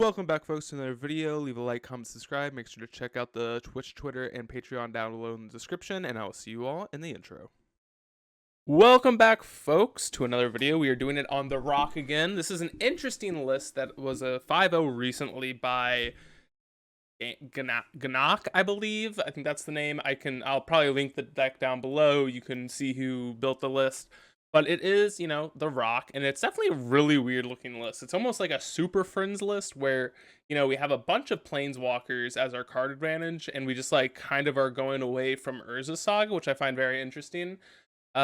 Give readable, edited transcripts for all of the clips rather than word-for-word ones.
Welcome back, folks, to another video. Leave a like, comment, subscribe. Make sure to check out the Twitch, Twitter, and Patreon down below in the description, and I will see you all in the intro. Welcome back, folks, to another video. We are doing it on The Rock again. This is an interesting list that was a 5-0 recently by Ganak, I believe. I think that's the name. I'll probably link the deck down below. You can see who built the list. But it is, The Rock, and it's definitely a really weird looking list. It's almost like a Super Friends list where, we have a bunch of Planeswalkers as our card advantage, and we just, kind of are going away from Urza Saga, which I find very interesting.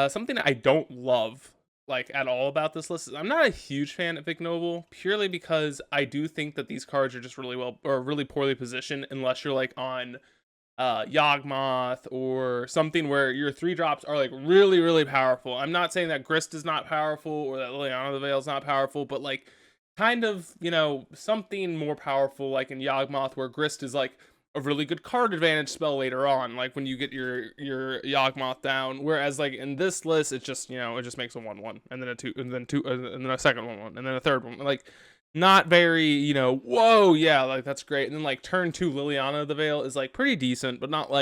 Something I don't love, at all about this list is I'm not a huge fan of Ignoble, purely because I do think that these cards are just really poorly positioned unless you're, on Yawgmoth or something where your 3-drops are really powerful. I'm not saying that Grist is not powerful or that Liliana the Veil is not powerful, but kind of, something more powerful like in Yawgmoth, where Grist is a really good card advantage spell later on, when you get your Yawgmoth down. Whereas in this list, it's just, it just makes a 1/1 and then a 2 and then 2 and then a second 1/1 and then a third one. Not very, whoa, yeah, that's great. And then turn 2 Liliana the Veil is pretty decent, but not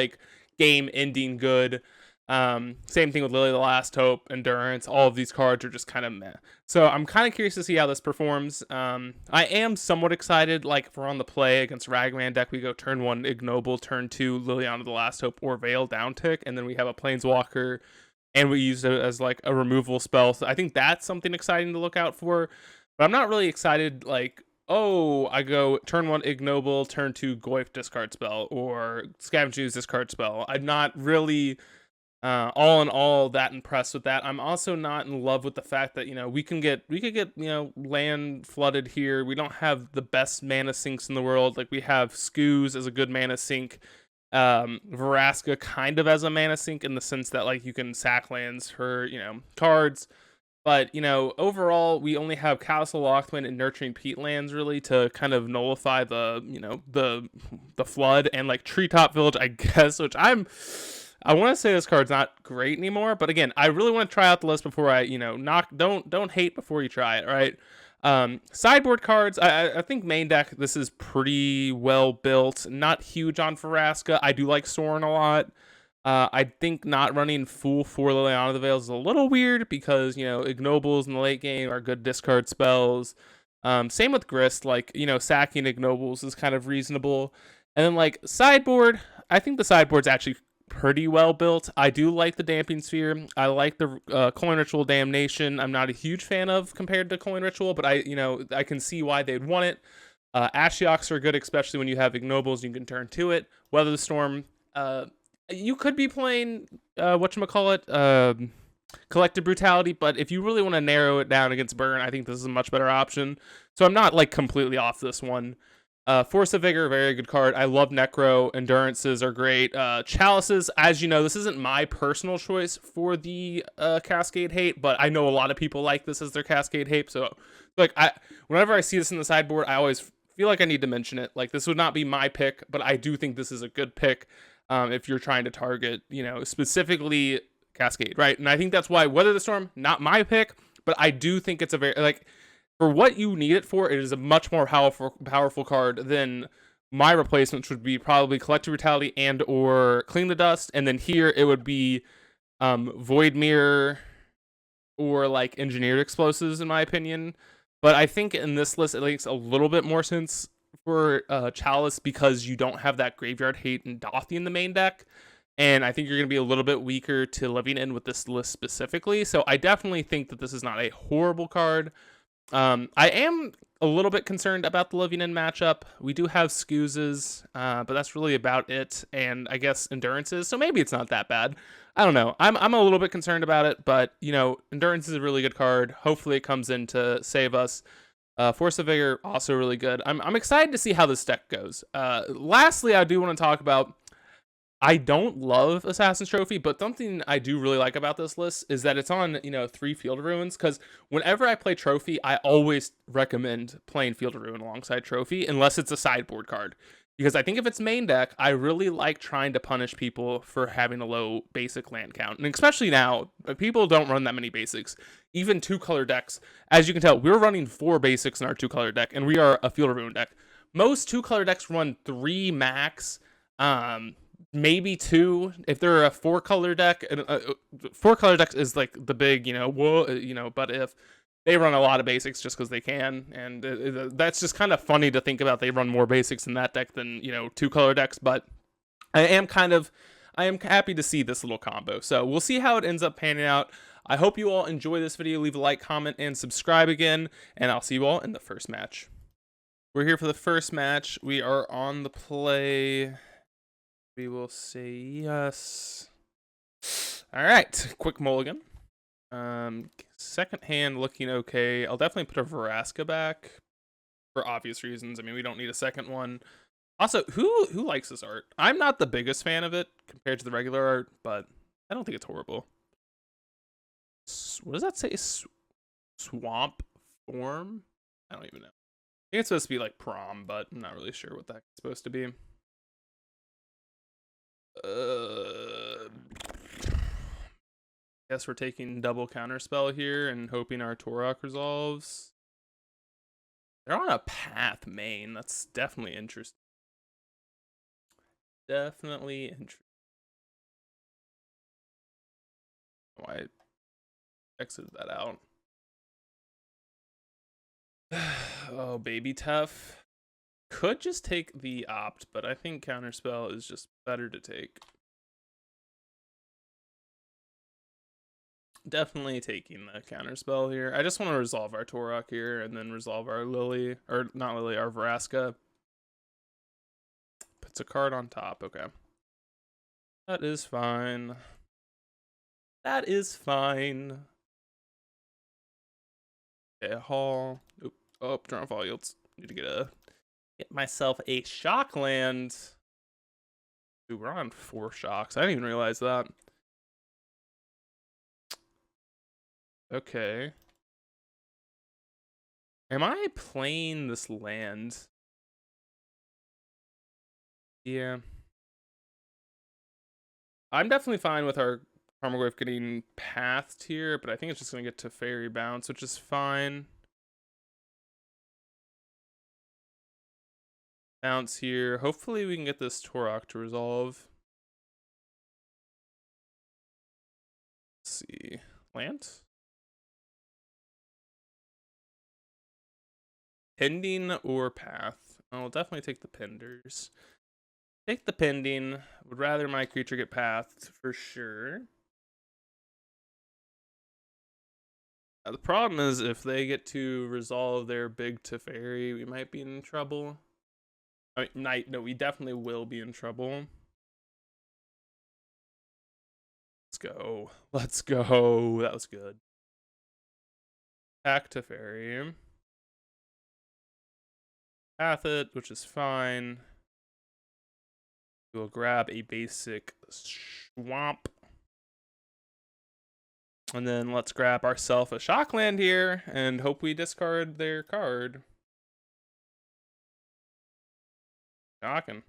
game ending good. Same thing with Lily the Last Hope, Endurance. All of these cards are just kind of meh. So I'm kind of curious to see how this performs. I am somewhat excited. If we're on the play against Ragman deck, we go turn 1 Ignoble, turn 2 Liliana the Last Hope or Veil down tick, and then we have a Planeswalker, and we use it as a removal spell. So I think that's something exciting to look out for. But I'm not really excited, oh, I go turn 1 Ignoble, turn 2 Goyf discard spell, or Scavenge Ooze discard spell. I'm not really, all in all, that impressed with that. I'm also not in love with the fact that, we could get, land flooded here. We don't have the best mana sinks in the world. We have Skoos as a good mana sink. Vraska kind of as a mana sink in the sense that, you can sack lands for, cards. But, overall, we only have Castle Lochthwain and Nurturing Peatlands, really, to kind of nullify the, the flood, and, Treetop Village, I guess, which I want to say this card's not great anymore, but again, I really want to try out the list before I, don't hate before you try it, right? Sideboard cards, I think main deck, this is pretty well built, not huge on Vraska. I do like Sorin a lot. I think not running full 4 Liliana the Veils is a little weird because, Ignobles in the late game are good discard spells. Same with Grist, sacking Ignobles is kind of reasonable. And then, sideboard, I think the sideboard's actually pretty well built. I do like the Damping Sphere. I like the Coin Ritual Damnation. I'm not a huge fan of compared to Coin Ritual, but I can see why they'd want it. Ashioks are good, especially when you have Ignobles, you can turn to it. Weather the Storm, you could be playing Collective Brutality, but if you really want to narrow it down against Burn, I think this is a much better option. So I'm not completely off this one. Force of Vigor, very good card. I love Necro. Endurances are great. Chalices, as you know, this isn't my personal choice for the Cascade Hate, but I know a lot of people like this as their Cascade Hate. So whenever I see this in the sideboard, I always feel like I need to mention it. This would not be my pick, but I do think this is a good pick. If you're trying to target, specifically Cascade, right? And I think that's why Weather the Storm, not my pick, but I do think it's a very, for what you need it for, it is a much more powerful card than my replacements would be probably Collective Brutality and or Clean the Dust, and then here it would be Void Mirror or Engineered Explosives, in my opinion. But I think in this list, it makes a little bit more sense for Chalice because you don't have that Graveyard Hate and Dothy in the main deck, and I think you're going to be a little bit weaker to Living End with this list specifically. So I definitely think that this is not a horrible card. I am a little bit concerned about the Living End matchup. We do have Skoozes, but that's really about it, and I guess Endurances, so maybe it's not that bad. I don't know. I'm a little bit concerned about it, but Endurance is a really good card. Hopefully it comes in to save us. Force of Vigor, also really good. I'm excited to see how this deck goes. Lastly, I do want to talk about, I don't love Assassin's Trophy, but something I do really like about this list is that it's on, 3 Field of Ruins, because whenever I play Trophy, I always recommend playing Field of Ruin alongside Trophy, unless it's a sideboard card. Because I think if it's main deck, I really like trying to punish people for having a low basic land count. And especially now, people don't run that many basics. Even 2-color decks, as you can tell, we're running 4 basics in our 2-color deck, and we are a Field of Ruin deck. Most 2-color decks run 3 max, maybe 2 if they're a 4-color deck. 4-color deck is like the big, but if they run a lot of basics just because they can, and that's just kind of funny to think about. They run more basics in that deck than 2-color decks, but I am happy to see this little combo. So we'll see how it ends up panning out. I hope you all enjoy this video. Leave a like, comment, and subscribe again, and I'll see you all in the first match. We're here for the first match. We are on the play. We will say yes. All right, quick mulligan. Second hand looking okay. I'll definitely put a Vraska back for obvious reasons. I mean, we don't need a second one. Also, who likes this art? I'm not the biggest fan of it compared to the regular art, but I don't think it's horrible. What does that say? Swamp form? I don't even know. I think it's supposed to be like prom, but I'm not really sure what that's supposed to be. Guess we're taking double counterspell here and hoping our Torok resolves. They're on a path main. That's definitely interesting. Definitely interesting. Oh, I exited that out. Oh, baby tough. Could just take the opt, but I think counterspell is just better to take. Definitely taking the counterspell here. I just want to resolve our Torok here and then resolve our Lily, or not Lily, our Vraska. Puts a card on top. Okay. That is fine. That is fine. Okay, haul. Oop. Oh, draw fall yields. Need to get myself a shock land. Ooh, we're on 4 shocks. I didn't even realize that. Okay. Am I playing this land? Yeah. I'm definitely fine with our Tarmogoyf getting pathed here, but I think it's just going to get to Fairy Bounce, which is fine. Bounce here. Hopefully we can get this Torok to resolve. Let's see. Land? Pending or path? I'll definitely take the penders. Take the pending. Would rather my creature get pathed for sure. The problem is if they get to resolve their big Teferi, we might be in trouble. I mean, no, we definitely will be in trouble. Let's go. Let's go. That was good. Back Teferi. Path it, which is fine. We'll grab a basic swamp. And then let's grab ourselves a shockland here and hope we discard their card. Shocking.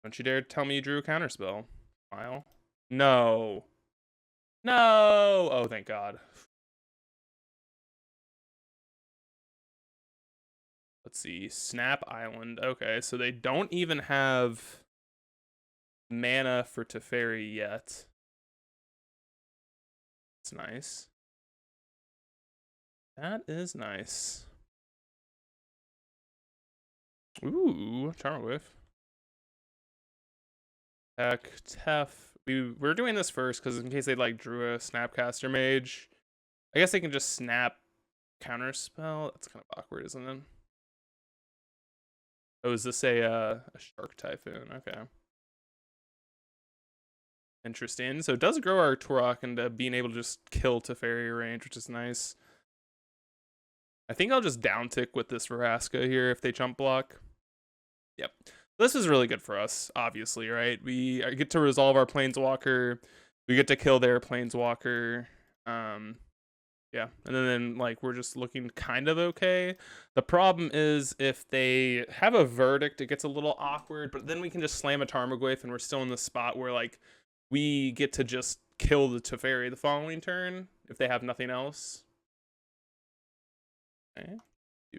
Don't you dare tell me you drew a counterspell. Smile. No. No! Oh, thank God. Let's see. Snap Island. Okay, so they don't even have mana for Teferi yet. That's nice. That is nice. Ooh, Tarmogoyf. Heck, Tef. We're doing this first because in case they like drew a Snapcaster Mage, I guess they can just snap counterspell. That's kind of awkward, isn't it? Oh, is this a Shark Typhoon? Okay. Interesting. So it does grow our Torok into being able to just kill Teferi range, which is nice. I think I'll just downtick with this Vraska here if they chump block. Yep. This is really good for us, obviously, right? We get to resolve our Planeswalker. We get to kill their Planeswalker. Yeah, and then like we're just looking kind of okay. The problem is if they have a verdict, it gets a little awkward, but then we can just slam a Tarmogoyf and we're still in the spot where like we get to just kill the Teferi the following turn if they have nothing else. Okay.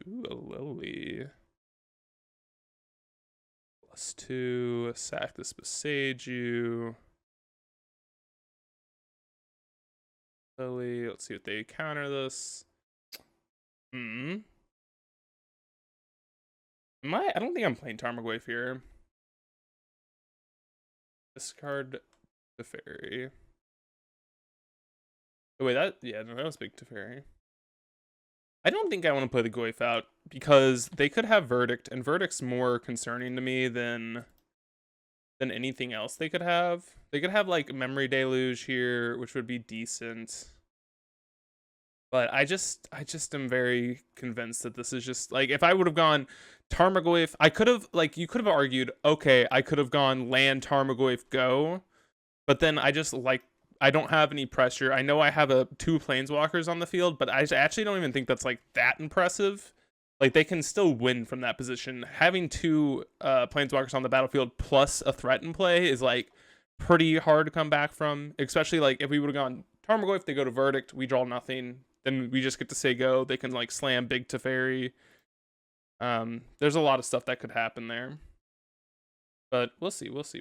Ooh, a Lily. +2, sack this Beseiju. Lily, let's see what they counter this. I don't think I'm playing Tarmogoyf here. Discard the fairy. Oh, wait, that was big Teferi. I don't think I want to play the Goyf out because they could have Verdict, and Verdict's more concerning to me than anything else they could have. They could have like Memory Deluge here, which would be decent. But I just am very convinced that this is just like, if I would have gone Tarmogoyf, I could have, like, you could have argued, okay, I could have gone land Tarmogoyf go, but then I don't have any pressure. I know I have two planeswalkers on the field, but I actually don't even think that's like that impressive. Like, they can still win from that position. Having two planeswalkers on the battlefield plus a threat in play is like pretty hard to come back from, especially like if we would have gone Tarmogoyf, they go to Verdict, we draw nothing, then we just get to say go. They can like slam big Teferi. There's a lot of stuff that could happen there, but we'll see. See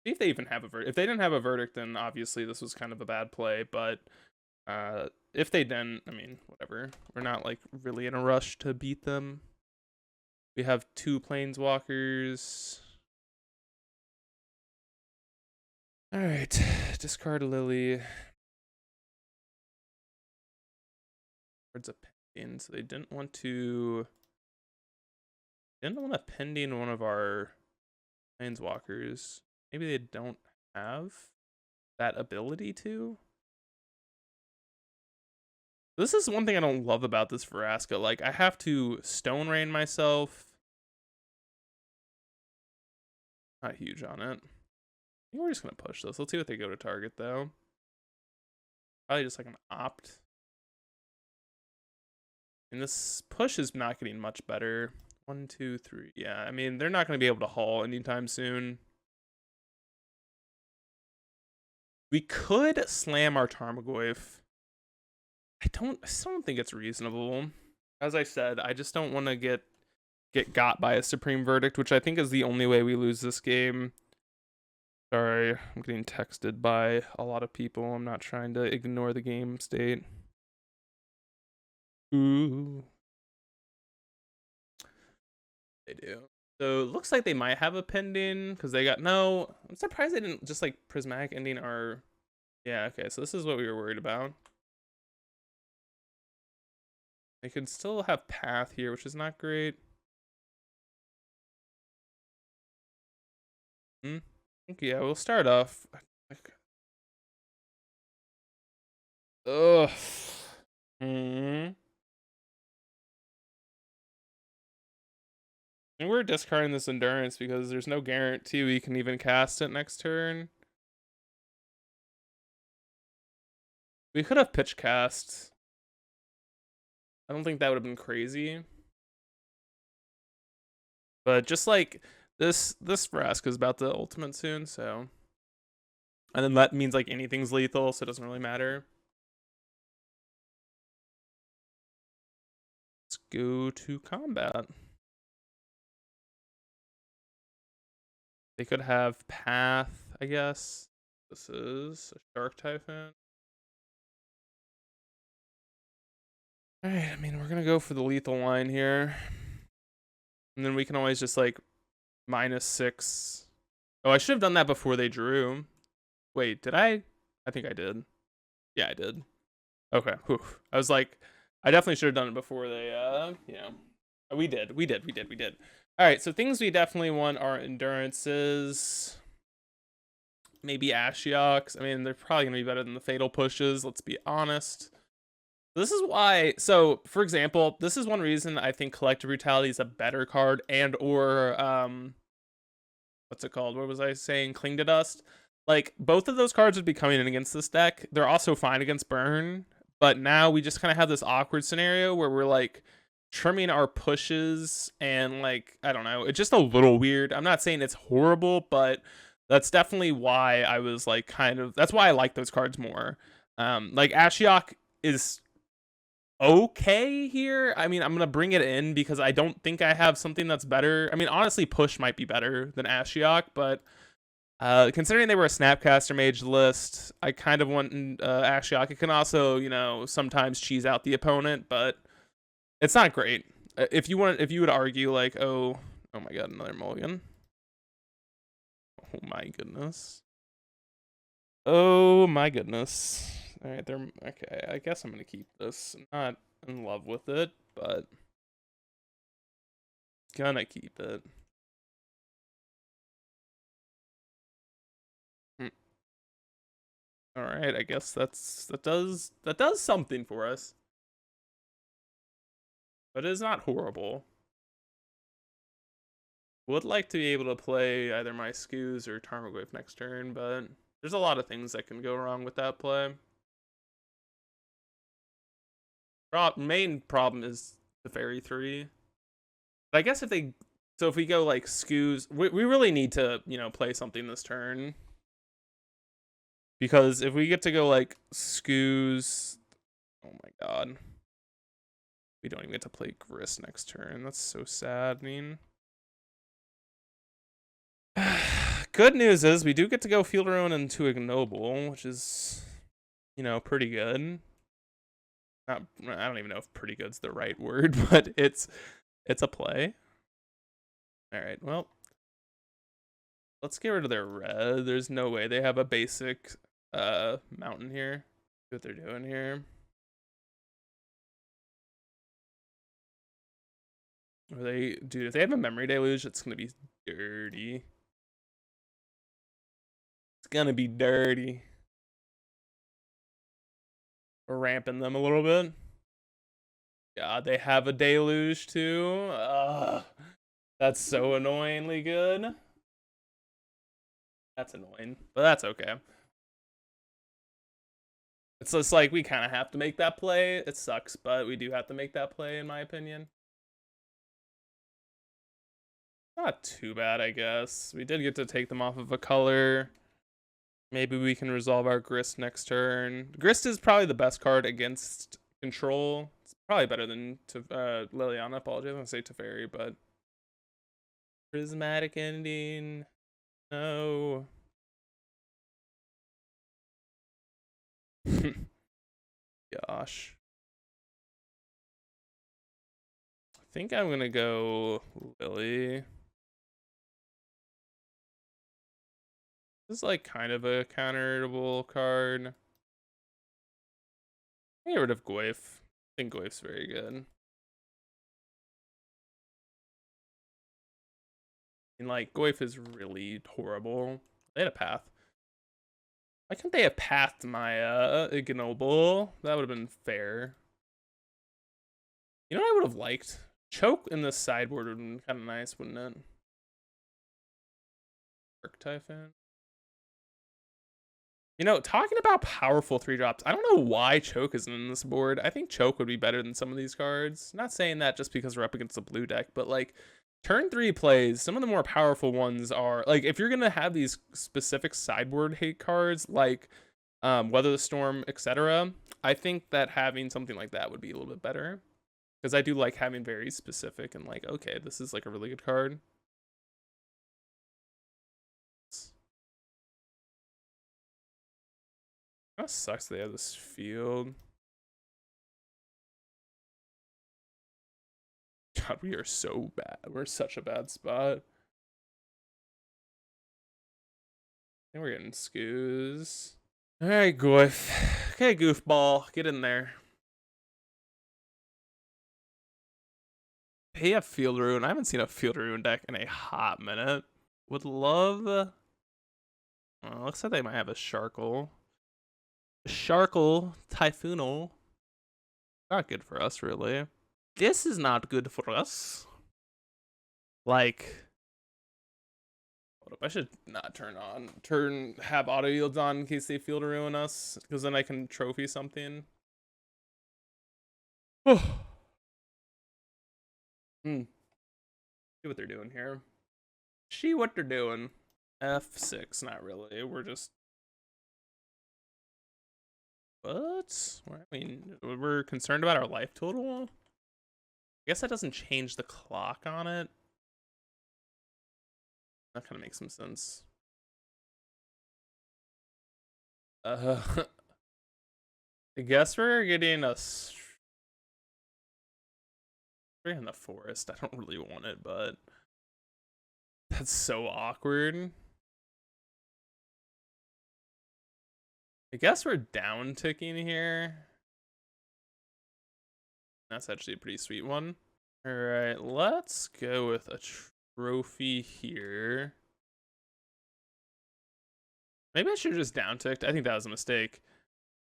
if they even have a verdict. If they didn't have a verdict, then obviously this was kind of a bad play. But if they didn't, I mean, whatever. We're not like really in a rush to beat them. We have two planeswalkers. All right, discard Lily. Towards a pending, so they didn't want to pending one of our planeswalkers. Maybe they don't have that ability to. This is one thing I don't love about this Vraska. Like, I have to Stone Rain myself. Not huge on it. I think we're just gonna push this. Let's see what they go to target though. Probably just like an opt. And this push is not getting much better. 1, 2, 3. Yeah, I mean, they're not going to be able to haul anytime soon. We could slam our Tarmogoyf. I still don't think it's reasonable. As I said, I just don't want to get got by a Supreme Verdict, which I think is the only way we lose this game. Sorry, I'm getting texted by a lot of people. I'm not trying to ignore the game state. Ooh. They do. So it looks like they might have a pending because they got no. I'm surprised they didn't just like prismatic ending our. Yeah, okay, so this is what we were worried about. They could still have path here, which is not great. Yeah, we'll start off. Ugh. And we're discarding this endurance because there's no guarantee we can even cast it next turn. We could have pitch cast. I don't think that would have been crazy. But just like this Vraska is about to ultimate soon, so. And then that means like anything's lethal, so it doesn't really matter. Let's go to combat. They could have path, I guess. This is a Shark Typhoon. Alright, I mean, we're gonna go for the lethal line here. And then we can always just like -6. Oh, I should have done that before they drew. Wait, did I? I think I did. Yeah, I did. Okay, whew. I was like, I definitely should have done it before they, We did. All right, so things we definitely want are endurances. Maybe Ashioks. I mean, they're probably going to be better than the Fatal Pushes, let's be honest. This is why, so, for example, this is one reason I think Collective Brutality is a better card, and or, what's it called? What was I saying? Cling to Dust. Like, both of those cards would be coming in against this deck. They're also fine against Burn, but now we just kind of have this awkward scenario where we're, like, trimming our pushes, and, like, I don't know. It's just a little weird. I'm not saying it's horrible, but that's definitely why I was, like, kind of... That's why I like those cards more. Like, Ashiok is okay here. I mean, I'm gonna bring it in because I don't think I have something that's better. I mean, honestly, Push might be better than Ashiok, but considering they were a Snapcaster Mage list, I kind of want Ashiok. It can also, you know, sometimes cheese out the opponent, but it's not great. If you would argue like, oh my god, another mulligan. Oh my goodness. Oh my goodness. All right, they're okay. I guess I'm gonna keep this. I'm not in love with it, but gonna keep it. Hmm. All right, I guess that does something for us, but it is not horrible. Would like to be able to play either my Scoos or Tarmogoyf next turn, but there's a lot of things that can go wrong with that play. Main problem is the Fairy 3. But I guess if we go like Scoos, we really need to, you know, play something this turn. Because if we get to go like Scoos, oh my god. We don't even get to play Grist next turn. That's so saddening. Good news is we do get to go Field Ruin into Ignoble, which is, you know, pretty good. I don't even know if pretty good's the right word, but it's a play. All right, well, let's get rid of their red. There's no way they have a basic mountain here. See what they're doing here. Dude, if they have a memory deluge, it's gonna be dirty. It's gonna be dirty. We're ramping them a little bit. God, they have a deluge too. That's so annoyingly good. That's annoying, but that's okay. It's just like we kind of have to make that play. It sucks, but we do have to make that play, in my opinion. Not too bad, I guess. We did get to take them off of a color. Maybe we can resolve our Grist next turn. Grist is probably the best card against control. It's probably better than Liliana. Apologies, I was going to say Teferi, but Prismatic Ending. No. Gosh. I think I'm gonna go Lily. This is like kind of a counterable card. Get rid of Goyf. I think Goyf's very good. And like Goyf is really horrible. They had a path. Why can't they have pathed my Ignoble? That would have been fair. You know what I would have liked? Choke in the sideboard would have been kind of nice, wouldn't it? Arc Typhoon. You know, talking about powerful 3-drops, I don't know why Choke isn't in this board. I think Choke would be better than some of these cards. Not saying that just because we're up against the blue deck, but like turn 3 plays, some of the more powerful ones are like if you're gonna have these specific sideboard hate cards like Weather the Storm, etc. I think that having something like that would be a little bit better. Because I do like having very specific and like, okay, this is like a really good card. Kind of sucks they have this field. God, we are so bad. We're such a bad spot. I think we're getting Scoos. Alright, Goyf. Okay, goofball. Get in there. They have Field Ruin. I haven't seen a Field Ruin deck in a hot minute. Would love... looks like they might have a Sharkle. Sharkle Typhoonal. Not good for us, really. This is not good for us. Like... Hold up, I should not have auto yields on in case they Field Ruin us. Because then I can trophy something. See what they're doing here. See what they're doing. F6, not really. We're just But I mean, we're concerned about our life total. I guess that doesn't change the clock on it. That kind of makes some sense. I guess we're getting a we're in the forest. I don't really want it, but that's so awkward. I guess we're down ticking here. That's actually a pretty sweet one. All right, let's go with a trophy here. Maybe I should have just down ticked. I think that was a mistake.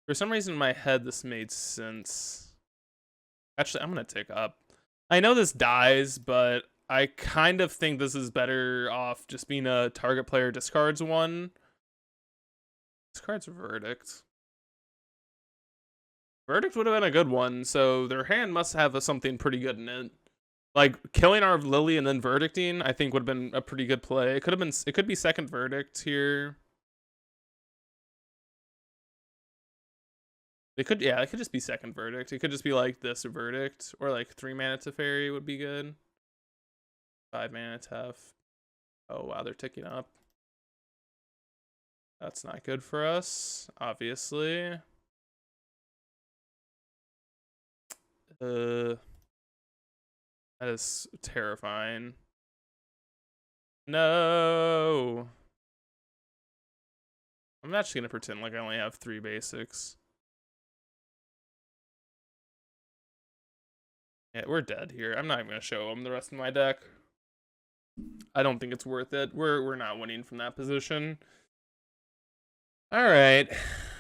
For some reason in my head, this made sense. Actually, I'm gonna tick up. I know this dies, but I kind of think this is better off just being a target player discards one. Discards Verdict. Verdict would have been a good one, so their hand must have something pretty good in it. Like killing our Lily and then verdicting, I think would have been a pretty good play. It could have been. It could be second verdict here. It could, yeah, it could just be second verdict. It could just be like this verdict, or like 3 mana Teferi would be good. 5 mana Tef. Oh wow, they're ticking up. That's not good for us, obviously. That is terrifying. No. I'm actually gonna pretend like I only have 3 basics. Yeah, we're dead here. I'm not even gonna show them the rest of my deck. I don't think it's worth it. We're not winning from that position. All right,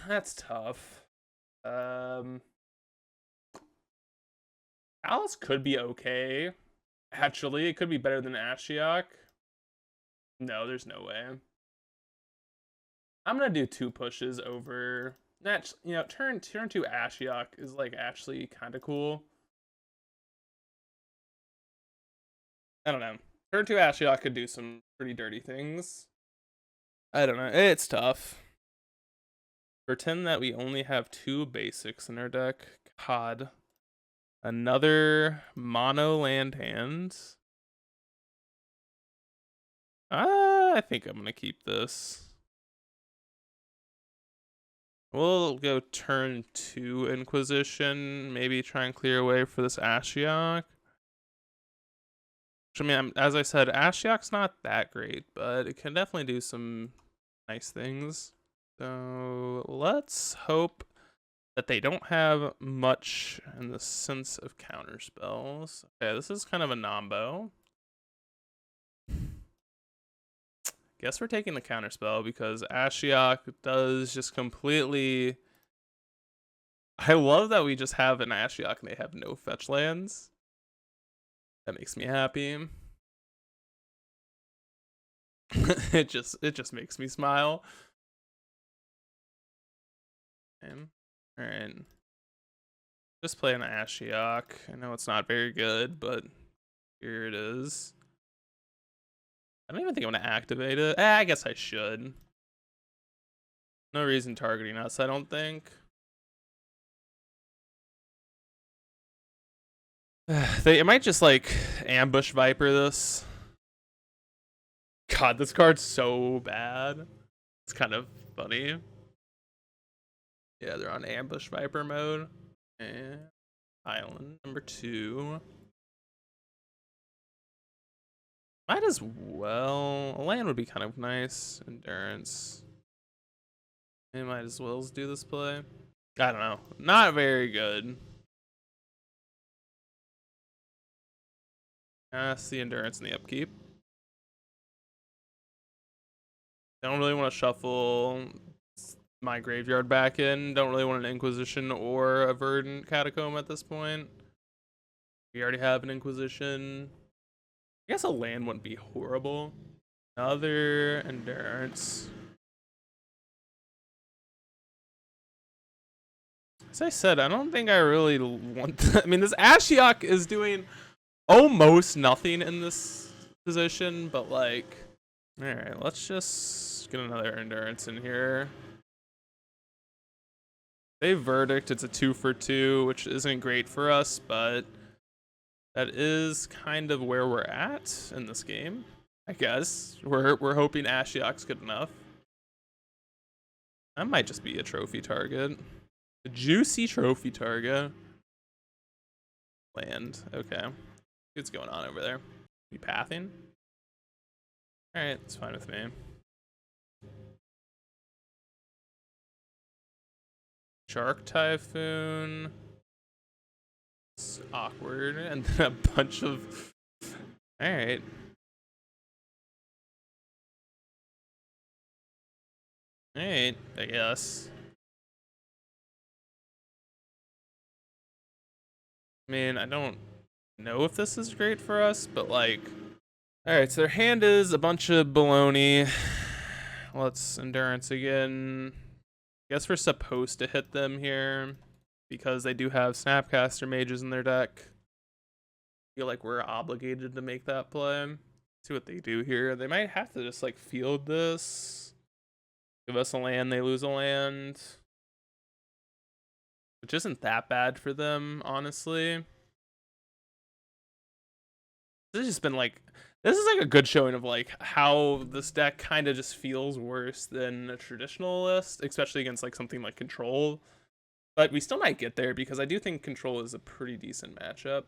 that's tough. Alice could be okay. Actually, it could be better than Ashiok. No, there's no way. I'm gonna do 2 pushes over. That's, you know, turn 2 Ashiok is like actually kind of cool. I don't know. Turn 2 Ashiok could do some pretty dirty things. I don't know. It's tough. Pretend that we only have 2 basics in our deck. God. Another mono land hand. I think I'm gonna keep this. We'll go turn 2 Inquisition. Maybe try and clear away for this Ashiok. I mean, as I said, Ashiok's not that great, but it can definitely do some nice things. So let's hope that they don't have much in the sense of counter spells. Okay, this is kind of a nombo. Guess we're taking the counter spell because Ashiok does just completely. I love that we just have an Ashiok and they have no fetch lands. That makes me happy. it just makes me smile. Okay. All right. Just play an Ashiok. I know it's not very good, but here it is. I don't even think I'm gonna activate it. I guess I should. No reason targeting us, I don't think. It might just like ambush Viper this. God, this card's so bad. It's kind of funny. Yeah, they're on ambush Viper mode. And island number 2. Might as well. A land would be kind of nice. Endurance. They might as well do this play. I don't know. Not very good. That's the endurance and the upkeep. Don't really want to shuffle my graveyard back in. Don't really want an Inquisition or a Verdant Catacomb at this point. We already have an Inquisition. I guess a land wouldn't be horrible. Another endurance. As I said, I don't think I really want. I mean, this Ashiok is doing almost nothing in this position, but like, all right, let's just get another endurance in here. They verdict, it's a 2 for 2, which isn't great for us, but that is kind of where we're at in this game, I guess. We're hoping Ashiok's good enough. That might just be a trophy target. A juicy trophy target. Land. Okay. What's going on over there? You pathing? Alright, it's fine with me. Shark Typhoon. It's awkward. And then a bunch of... Alright. Alright, I guess. I mean, I don't know if this is great for us, but like... Alright, so their hand is a bunch of baloney. Let's endurance again. I guess we're supposed to hit them here because they do have Snapcaster mages in their deck. I feel like we're obligated to make that play. See what they do here. They might have to just like field this. Give us a land, they lose a land. Which isn't that bad for them, honestly. This has just been like... This is like a good showing of like how this deck kind of just feels worse than a traditional list, especially against like something like Control. But we still might get there because I do think Control is a pretty decent matchup.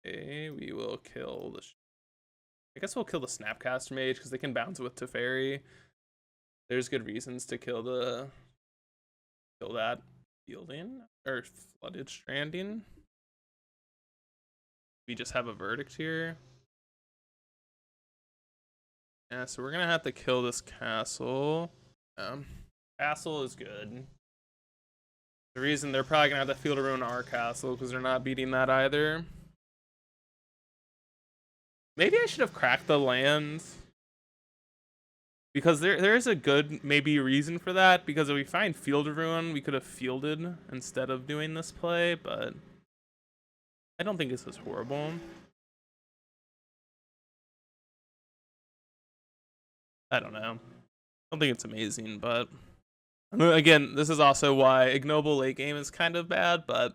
Okay, we will kill the... I guess we'll kill the Snapcaster Mage because they can bounce with Teferi. There's good reasons to kill that fielding or Flooded Stranding. We just have a verdict here. Yeah, so we're gonna have to kill this castle. Castle is good. The reason they're probably gonna have to field a ruin our castle because they're not beating that either. Maybe I should have cracked the land. Because there is a good maybe reason for that. Because if we find Field of Ruin, we could have fielded instead of doing this play, but I don't think this is horrible. I don't know. I don't think it's amazing, but again, this is also why ignoble late game is kind of bad, but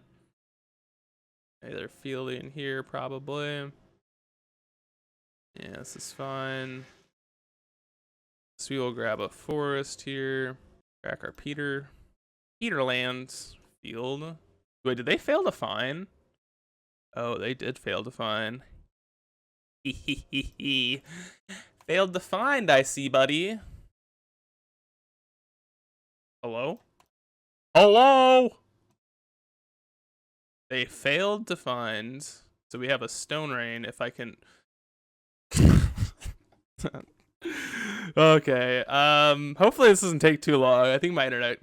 they're fielding here probably. Yeah, this is fine. So we will grab a forest here. Crack our Peterland field. Wait, did they fail to find? Oh, they did fail to find. Failed to find, I see, buddy. Hello? Hello? They failed to find. So we have a Stone Rain if I can... Okay, hopefully this doesn't take too long. I think my internet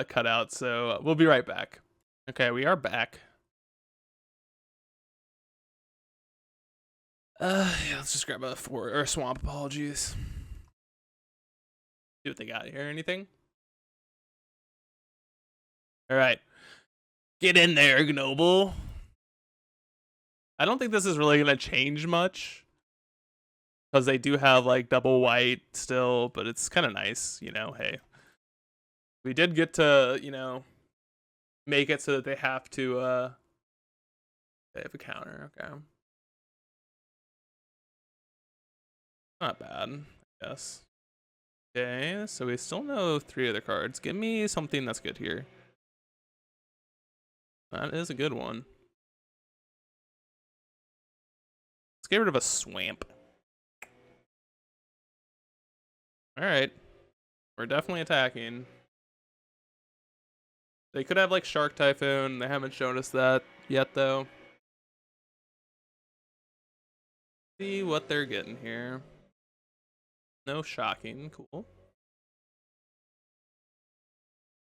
cut out, so we'll be right back. Okay, we are back. Yeah, let's just grab a swamp, apologies. See what they got here, anything? Alright. Get in there, Ignoble. I don't think this is really gonna change much. Because they do have like double white still, but it's kind of nice, you know, hey. We did get to, you know, make it so that they have to they have a counter, okay. Not bad, I guess. Okay, so we still know 3 other cards. Give me something that's good here. That is a good one. Let's get rid of a Swamp. Alright. We're definitely attacking. They could have like Shark Typhoon. They haven't shown us that yet though. See what they're getting here. No shocking. Cool.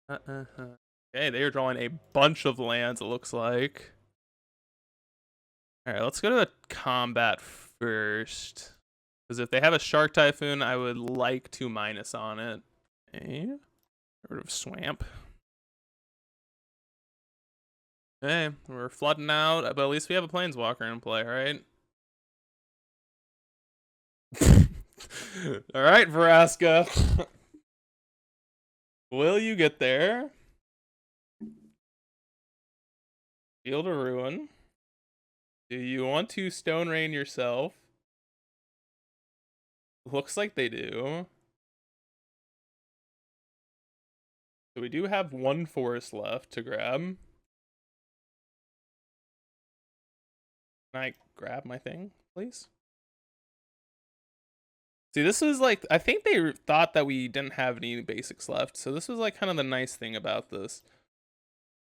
Okay, they are drawing a bunch of lands, it looks like. Alright, let's go to the combat first. Because if they have a Shark Typhoon, I would like to minus on it. Okay. Get rid of Swamp. Okay, we're flooding out, but at least we have a Planeswalker in play, right? Alright, Vraska. Will you get there? Field of Ruin. Do you want to Stone Rain yourself? Looks like they do. So we do have one forest left to grab. Can I grab my thing, please? See, this was like, I think they thought that we didn't have any basics left. So this was like kind of the nice thing about this.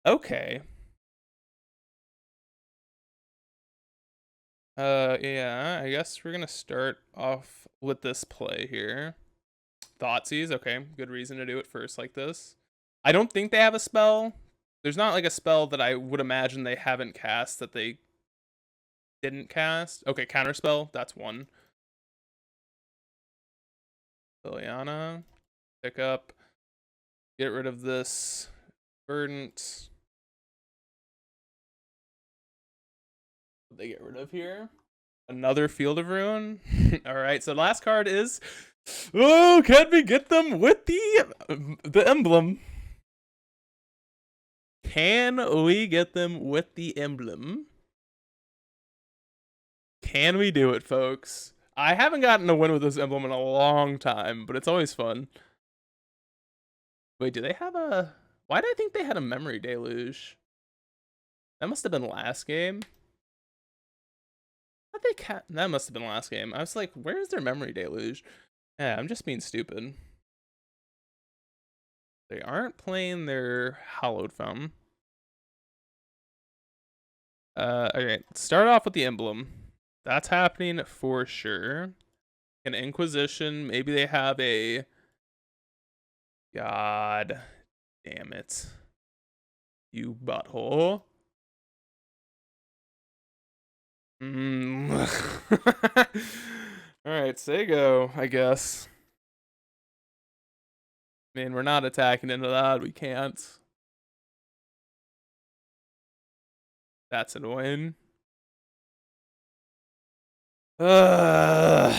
Okay. Yeah, I guess we're gonna start off with this play here. Thoughtseize, okay, good reason to do it first like this. I don't think they have a spell. There's not like a spell that I would imagine they haven't cast that they didn't cast. Okay, counterspell, that's one. Liliana, pick up, get rid of this verdant. What they get rid of here? Another Field of Ruin. All right, so last card is, oh, can we get them with the emblem? Can we get them with the emblem? Can we do it, folks? I haven't gotten a win with this emblem in a long time, but it's always fun. Wait, do they have a... Why did I think they had a Memory Deluge? That must have been last game. That must have been last game. I was like, where's their Memory Deluge? Yeah, I'm just being stupid. They aren't playing their Hallowed Fountain. Okay, start off with the emblem. That's happening for sure. An Inquisition, maybe they have a... God damn it. You butthole. Alright, Sego, I guess. I mean, we're not attacking into that. We can't. That's annoying. Got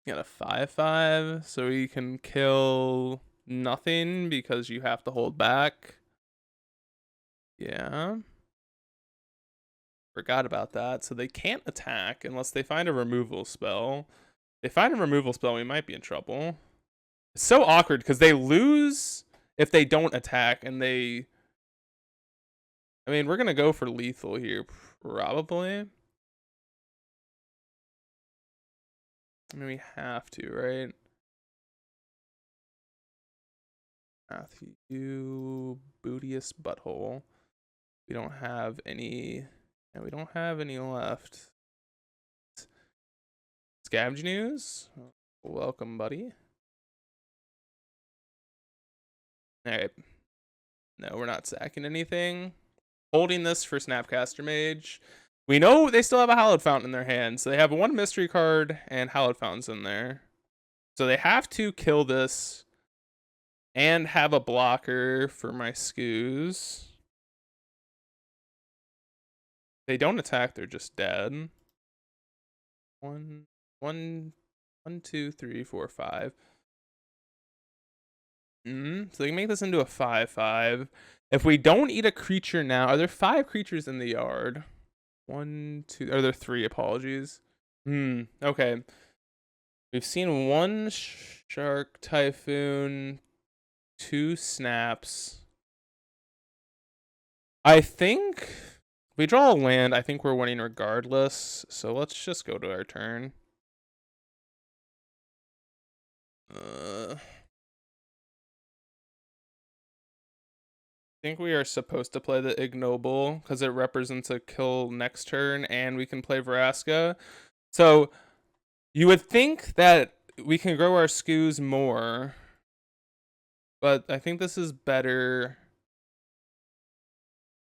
a 5/5, so we can kill nothing because you have to hold back. Yeah. Forgot about that. So they can't attack unless they find a removal spell. If they find a removal spell, we might be in trouble. It's so awkward because they lose if they don't attack, and they... I mean, we're going to go for lethal here, probably. I mean, we have to, right? Matthew, Bootiest Butthole. We don't have any... And we don't have any left. Scavenge News. Welcome, buddy. Alright. No, we're not sacking anything. Holding this for Snapcaster Mage. We know they still have a Hallowed Fountain in their hands. So they have one mystery card and Hallowed Fountains in there. So they have to kill this and have a blocker for my Scoos. They don't attack, they're just dead. 1, 2, 3, 4, 5. So they can make this into a 5/5. If we don't eat a creature now, are there 5 creatures in the yard? 1, 2, are there 3? Apologies. Okay. We've seen 1 Shark Typhoon, 2 Snaps. I think if we draw a land, I think we're winning regardless. So let's just go to our turn. I think we are supposed to play the Ignoble because it represents a kill next turn, and we can play Vraska. So you would think that we can grow our Scoos more, but I think this is better.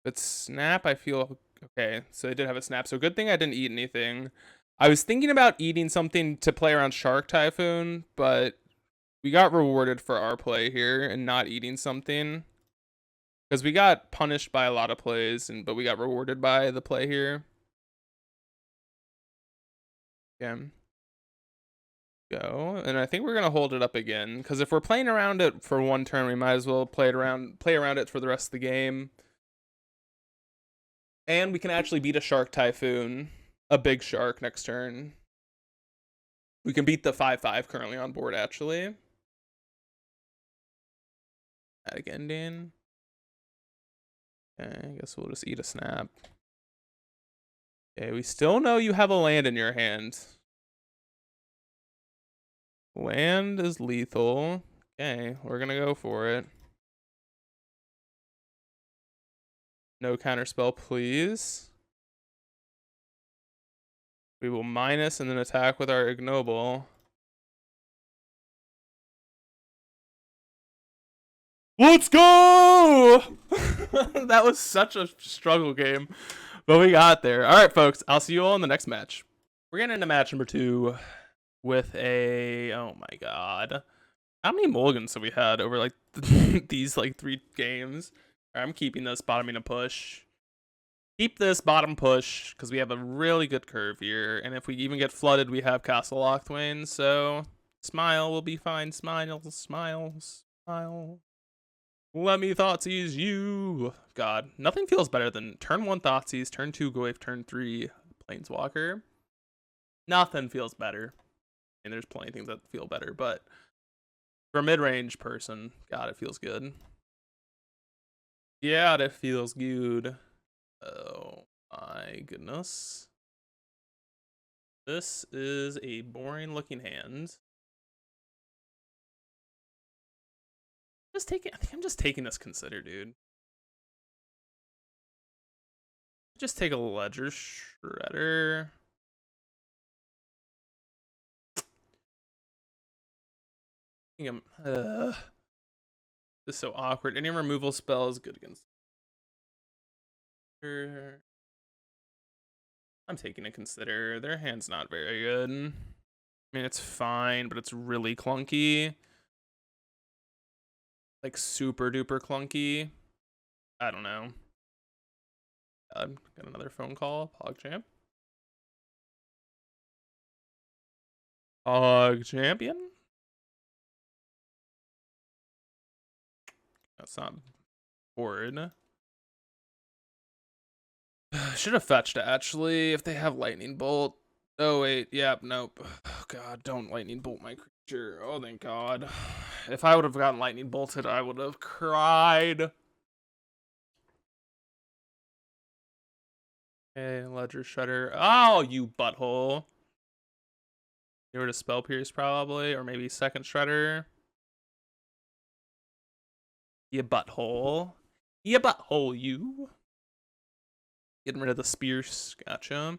But Snap, I feel okay. So I did have a Snap. So good thing I didn't eat anything. I was thinking about eating something to play around Shark Typhoon, but we got rewarded for our play here and not eating something. Because we got punished by a lot of plays, but we got rewarded by the play here. Yeah. Go, and I think we're gonna hold it up again, because if we're playing around it for one turn, we might as well play around it for the rest of the game. And we can actually beat a Shark Typhoon, a big shark, next turn. We can beat the 5/5 currently on board, actually. Attic Ending. Okay, I guess we'll just eat a snap. Okay, we still know you have a land in your hand. Land is lethal. Okay, we're gonna go for it. No counterspell, please. We will minus and then attack with our ignoble. Let's go! That was such a struggle game, but we got there. All right, folks. I'll see you all in the next match. We're getting into match number 2 with a, oh my god, how many mulligans have we had over like these like 3 games? All right, I'm keeping this bottoming a push. Keep this bottom push because we have a really good curve here, and if we even get flooded, we have Castle Lochthwain. So smile, we'll be fine. Smile, smile, smile. Let me Thoughtseize you. God, nothing feels better than turn 1 Thoughtseize, turn 2 Goif, turn 3 Planeswalker. Nothing feels better. And there's plenty of things that feel better, but for a mid-range person, God, it feels good. Yeah, it feels good. Oh my goodness. This is a boring looking hand. I think I'm just taking this consider, dude. Just take a Ledger Shredder. I think this is so awkward. Any removal spell is good against. I'm taking a consider. Their hand's not very good. I mean, it's fine, but it's really clunky. Like super duper clunky. I don't know. Got another phone call. PogChamp. PogChampion? That's not bored. Should have fetched it, actually, if they have Lightning Bolt. Oh, wait. Yep, nope. Oh, God, don't Lightning Bolt my creature. Oh, thank God. If I would have gotten Lightning Bolted, I would have cried. Okay, Ledger Shredder. Oh, you butthole. You were to Spell Pierce, probably, or maybe second Shredder. You butthole. You butthole, you. Getting rid of the Spears. Gotcha.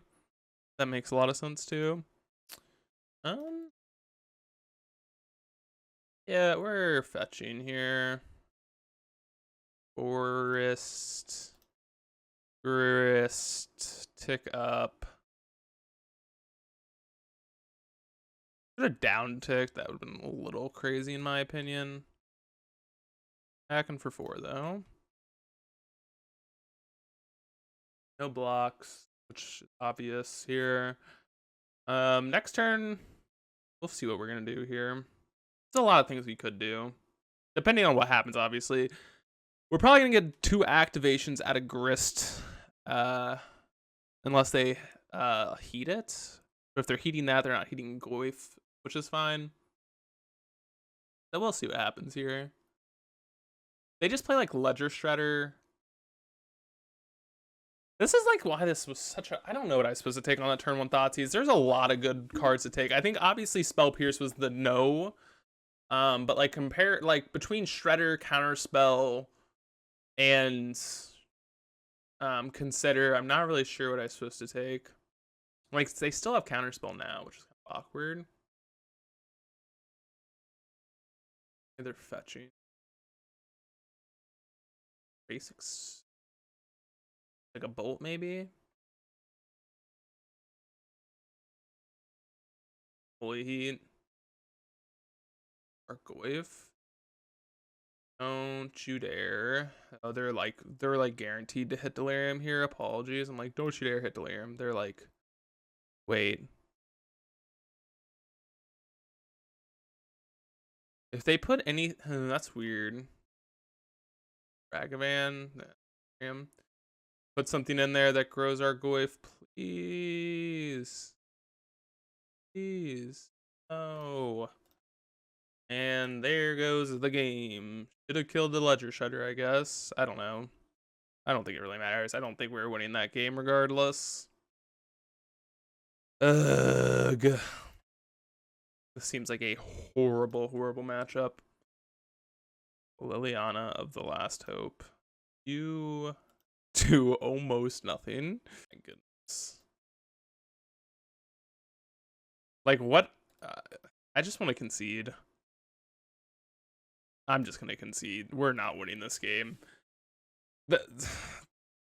That makes a lot of sense, too. Yeah, we're fetching here. Grist, tick up. Should have down tick. That would have been a little crazy in my opinion. Hacking for 4 though. No blocks, which is obvious here. Next turn, we'll see what we're gonna do here. There's a lot of things we could do, depending on what happens. Obviously, we're probably gonna get 2 activations out of Grist, unless they heat it. But if they're heating that, they're not heating Goif, which is fine. Then we'll see what happens here. They just play like Ledger Shredder. This is like why this was such a. I don't know what I was supposed to take on that turn 1 Thoughtseize. There's a lot of good cards to take. I think obviously Spell Pierce was the no. But like compare like between Shredder, Counterspell, and Consider, I'm not really sure what I was supposed to take. Like they still have Counterspell now, which is kind of awkward. They're fetching. Basics. Like a bolt, maybe? Holy Heat. Argoif. Don't you dare. Oh, they're like guaranteed to hit Delirium here. Apologies. I'm like, don't you dare hit Delirium. They're like, wait. If they put any, that's weird. Ragavan, him. Put something in there that grows our Goyf, please. Please. Oh. And there goes the game. Should have killed the Ledger Shredder, I guess. I don't know. I don't think it really matters. I don't think we're winning that game regardless. Ugh. This seems like a horrible, horrible matchup. Liliana of the Last Hope. You do almost nothing. My goodness. Like, what? I just want to concede. I'm just gonna concede. We're not winning this game.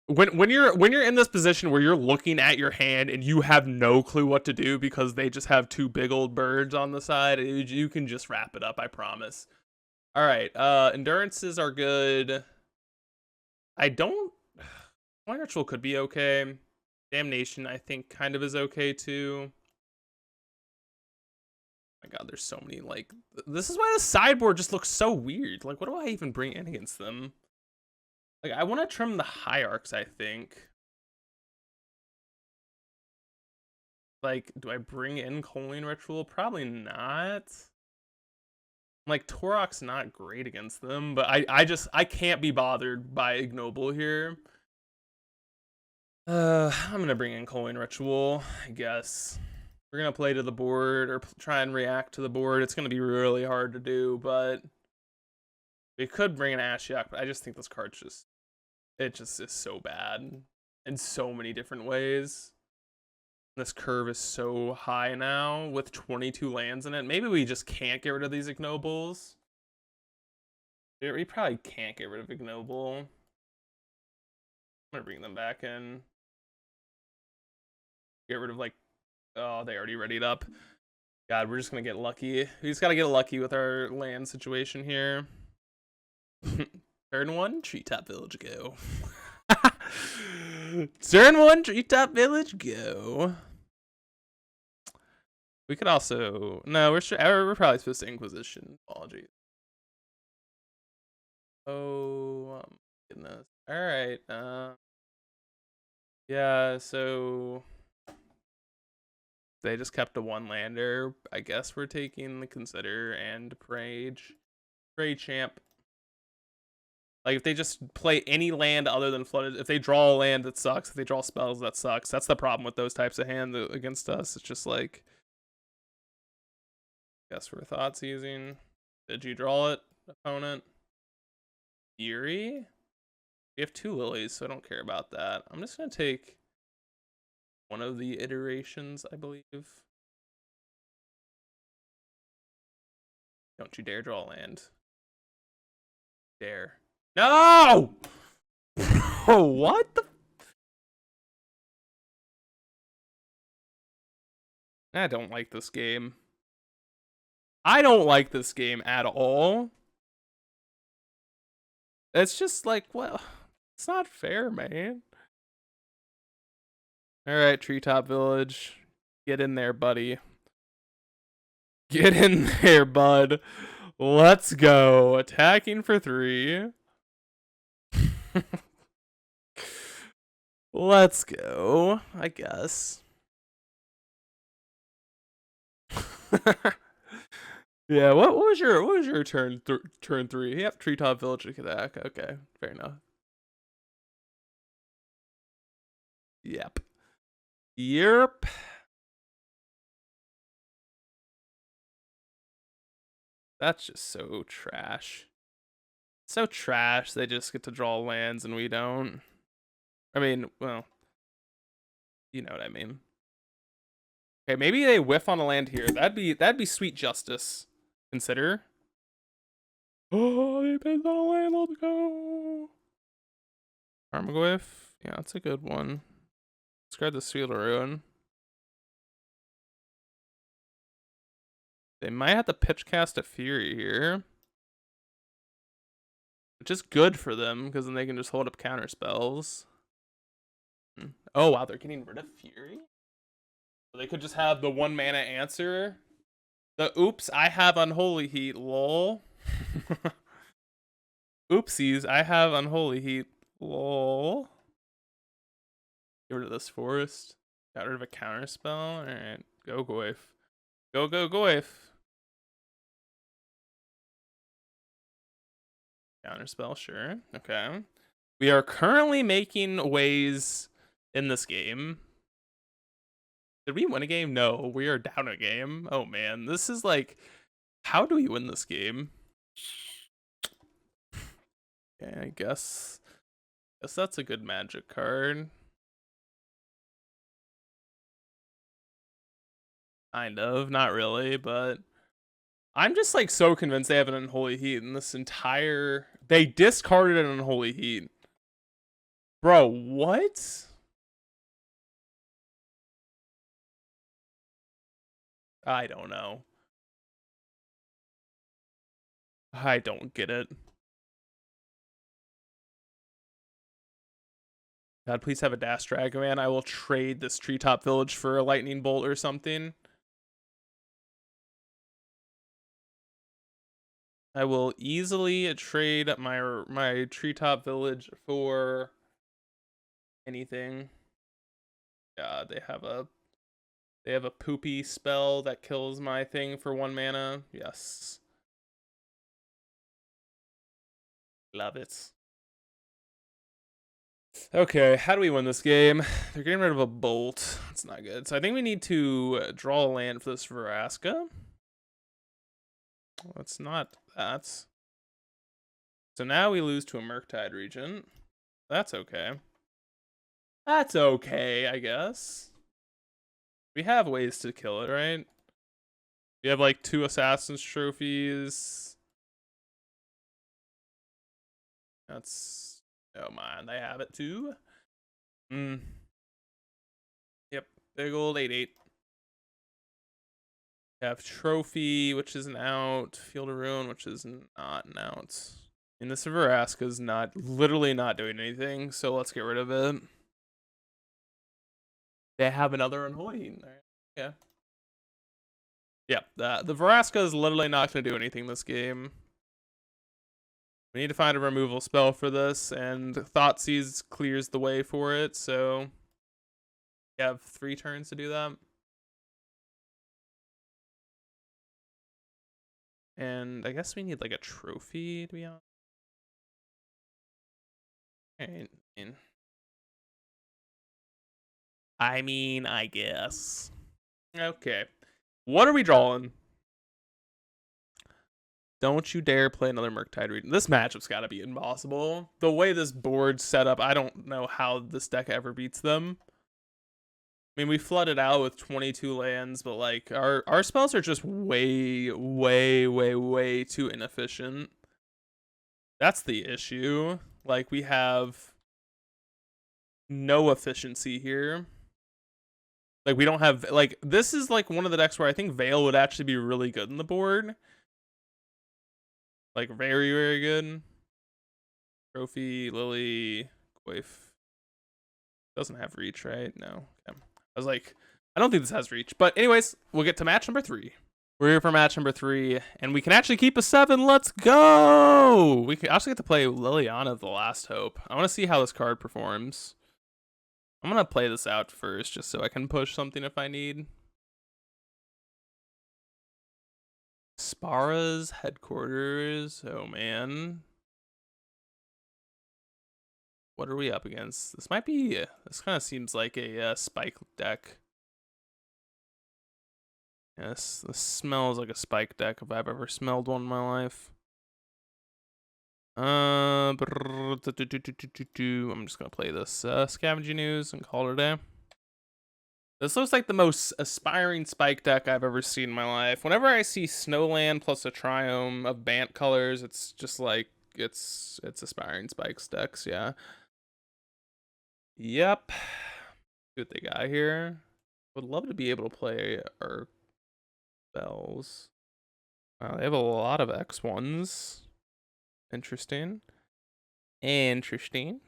When you're in this position where you're looking at your hand and you have no clue what to do because they just have two big old birds on the side, you can just wrap it up. I promise. All right, endurances are good. I don't. Flying Ritual could be okay. Damnation, I think, kind of is okay too. My God, there's so many. Like, this is why the sideboard just looks so weird. Like, what do I even bring in against them? Like, I want to trim the Hierarchs, I think. Like, do I bring in Culling Ritual? Probably not. Like, Torok's not great against them, but I can't be bothered by Ignoble here. I'm gonna bring in Culling Ritual, I guess. We're gonna play to the board or try and react to the board. It's gonna be really hard to do, but we could bring in Ashiok, but I just think this card's just, it just is so bad in so many different ways. This curve is so high now with 22 lands in it. Maybe we just can't get rid of these Ignobles. We probably can't get rid of Ignoble. I'm gonna bring them back in. Get rid of, like, oh, they already readied up. God, we're just gonna get lucky. We just gotta get lucky with our land situation here. Turn 1, Treetop Village, go. Turn 1, Treetop Village, go. We could also, no, we're probably supposed to Inquisition. Apologies. Oh, goodness. All right. Yeah. So they just kept a one lander. I guess we're taking the Consider and Prey Champ. Like, if they just play any land other than Flooded, if they draw a land, that sucks. If they draw spells, that sucks. That's the problem with those types of hands against us. It's just like, guess we're thoughts using. Did you draw it, opponent? Fury? We have 2 lilies, so I don't care about that. I'm just gonna take one of the iterations, I believe. Don't you dare draw land. Dare. No! What the? I don't like this game. I don't like this game at all. It's just like, well, it's not fair, man. All right, Treetop Village. Get in there, buddy. Get in there, bud. Let's go. Attacking for 3. Let's go, I guess. Yeah, what was your turn 3? Yep, Treetop Village attack. Okay, fair enough. Yep. Yep. That's just so trash. So trash. They just get to draw lands and we don't. I mean, well, you know what I mean. Okay, maybe they whiff on a land here. That'd be sweet justice. Consider. Oh, they bid on a land. Let's go. Armaglyph. Yeah, that's a good one. Discard the Seal of Ruin. They might have to pitch cast a Fury here. Which is good for them, because then they can just hold up counter spells. Oh, wow, they're getting rid of Fury? So they could just have the 1 mana answer The oops, I have Unholy Heat, lol. Oopsies, I have Unholy Heat, lol. Get rid of this forest. Got rid of a counter spell. Alright, go Goif. Go Goif. Counter spell, sure. Okay. We are currently making ways in this game. Did we win a game? No, we are down a game. Oh man, this is like, how do we win this game? Okay, I guess that's a good magic card. Kind of, not really, but I'm just like so convinced they have an Unholy Heat in this entire. They discarded an Unholy Heat. Bro, what? I don't know. I don't get it. God, please have a Dash Dragon Man. I will trade this Treetop Village for a Lightning Bolt or something. I will easily trade my Treetop Village for anything. God, they have a poopy spell that kills my thing for 1 mana. Yes. Love it. Okay, how do we win this game? They're getting rid of a bolt. That's not good. So I think we need to draw a land for this Vraska. That's not that. So now we lose to a Murktide Regent. That's okay. That's okay, I guess. We have ways to kill it, right? We have like 2 Assassin's Trophies. That's... Oh man, they have it too. Yep, big old 8/8. We have Trophy, which is an out. Field of Ruin, which is not an out. And this Vraska's literally not doing anything, so let's get rid of it. They have another Unholy Heat in there. Yeah. Yeah, the Vraska is literally not going to do anything this game. We need to find a removal spell for this, and Thoughtseize clears the way for it, so we have 3 turns to do that. And I guess we need like a trophy, to be honest. I mean, I guess. Okay. What are we drawing? Don't you dare play another Murktide Regent. This matchup's got to be impossible. The way this board's set up, I don't know how this deck ever beats them. I mean, we flooded out with 22 lands, but like our spells are just way too inefficient. That's the issue. Like, we have no efficiency here. Like, we don't have, like, this is like one of the decks where I think Veil would actually be really good in the board. Like, very good. Trophy, Lily, Coif. Doesn't have reach, right? No. Okay. I was like, I don't think this has reach. But anyways, we'll get to match number 3. We're here for match number 3, and we can actually keep a 7. Let's go! We can actually get to play Liliana, the Last Hope. I want to see how this card performs. I'm going to play this out first, just so I can push something if I need. Spara's Headquarters. Oh, man. What are we up against? This might be... this kind of seems like a spike deck. Yes, this smells like a spike deck if I've ever smelled one in my life. I'm just gonna play this Scavenging News and call it a day. This looks like the most aspiring spike deck I've ever seen in my life. Whenever I see Snowland plus a Triome of Bant colors, it's just like it's aspiring spikes decks, yeah. Yep. See what they got here. Would love to be able to play our spells. Wow, they have a lot of X1s. Interesting. Interesting.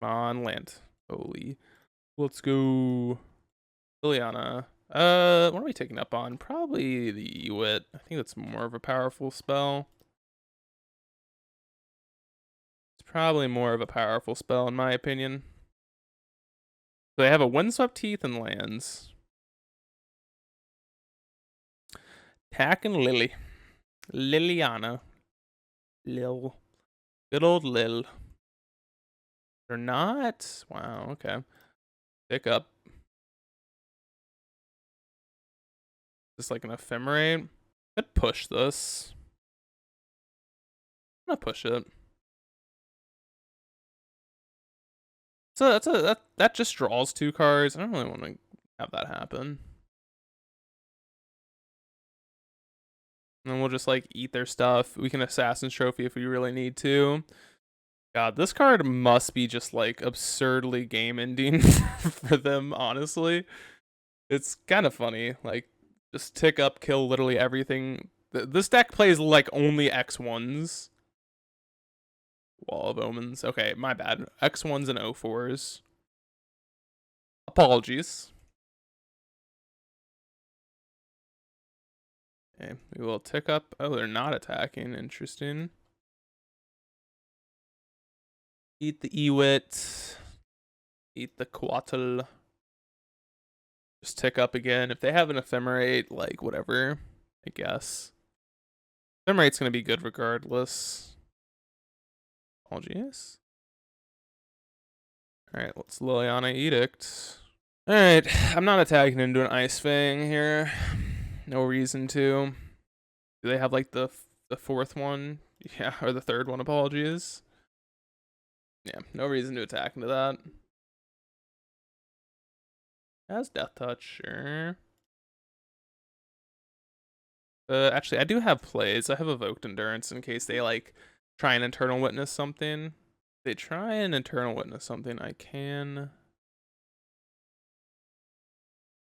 Come on, land. Holy. Let's go. Liliana. What are we taking up on? Probably the Ewit. I think that's more of a powerful spell. It's probably more of a powerful spell in my opinion. So they have a Windswept Teeth and lands. Tack and Lily. Liliana. Lil. Good old Lil. They're not? Wow, okay. Pick up. Just like an ephemerate. Could push this. I'm gonna push it. So that just draws 2 cards. I don't really want to have that happen. And then we'll just like eat their stuff. We can Assassin's Trophy if we really need to. God, this card must be just like absurdly game ending for them, honestly. It's kind of funny. Like, just tick up, kill literally everything. This deck plays like only X1s. Wall of Omens. Okay, my bad. X1s and O4s. Apologies. Okay, we will tick up. Oh, they're not attacking. Interesting. Eat the Ewit. Eat the Quattle. Just tick up again. If they have an Ephemerate, like, whatever. I guess. Ephemerate's going to be good regardless. Apologies. Alright, let's Liliana Edict. Alright, I'm not attacking into an Ice Fang here. No reason to. Do they have like the 4th one? Yeah, or the 3rd one, apologies. Yeah, no reason to attack into that. Has Death Touch, sure. Actually, I do have plays. I have Evoked Endurance in case they like try and Eternal Witness something. If they try and Eternal Witness something, I can.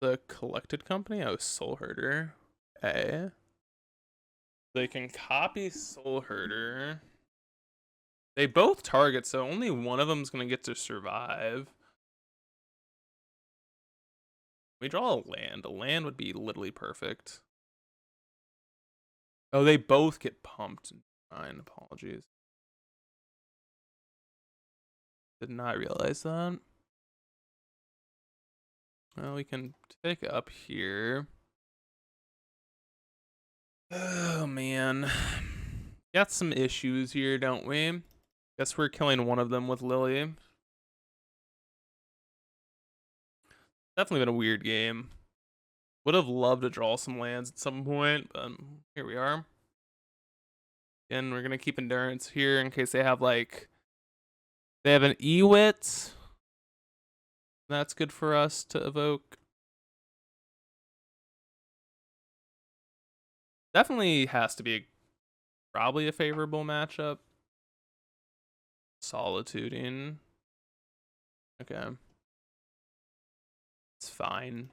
The Collected Company? Oh, Soul Herder. Okay. They can copy Soul Herder. They both target, so only one of them's gonna get to survive. We draw a land. A land would be literally perfect. Oh, they both get pumped. Fine, apologies. Did not realize that. Well, we can take up here. Oh, man. Got some issues here, don't we? Guess we're killing one of them with Lily. Definitely been a weird game. Would have loved to draw some lands at some point, but here we are. Again, we're gonna keep Endurance here in case they have like they have an Ewit. That's good for us to evoke. Definitely has to be probably a favorable matchup. Solituding. Okay. It's fine.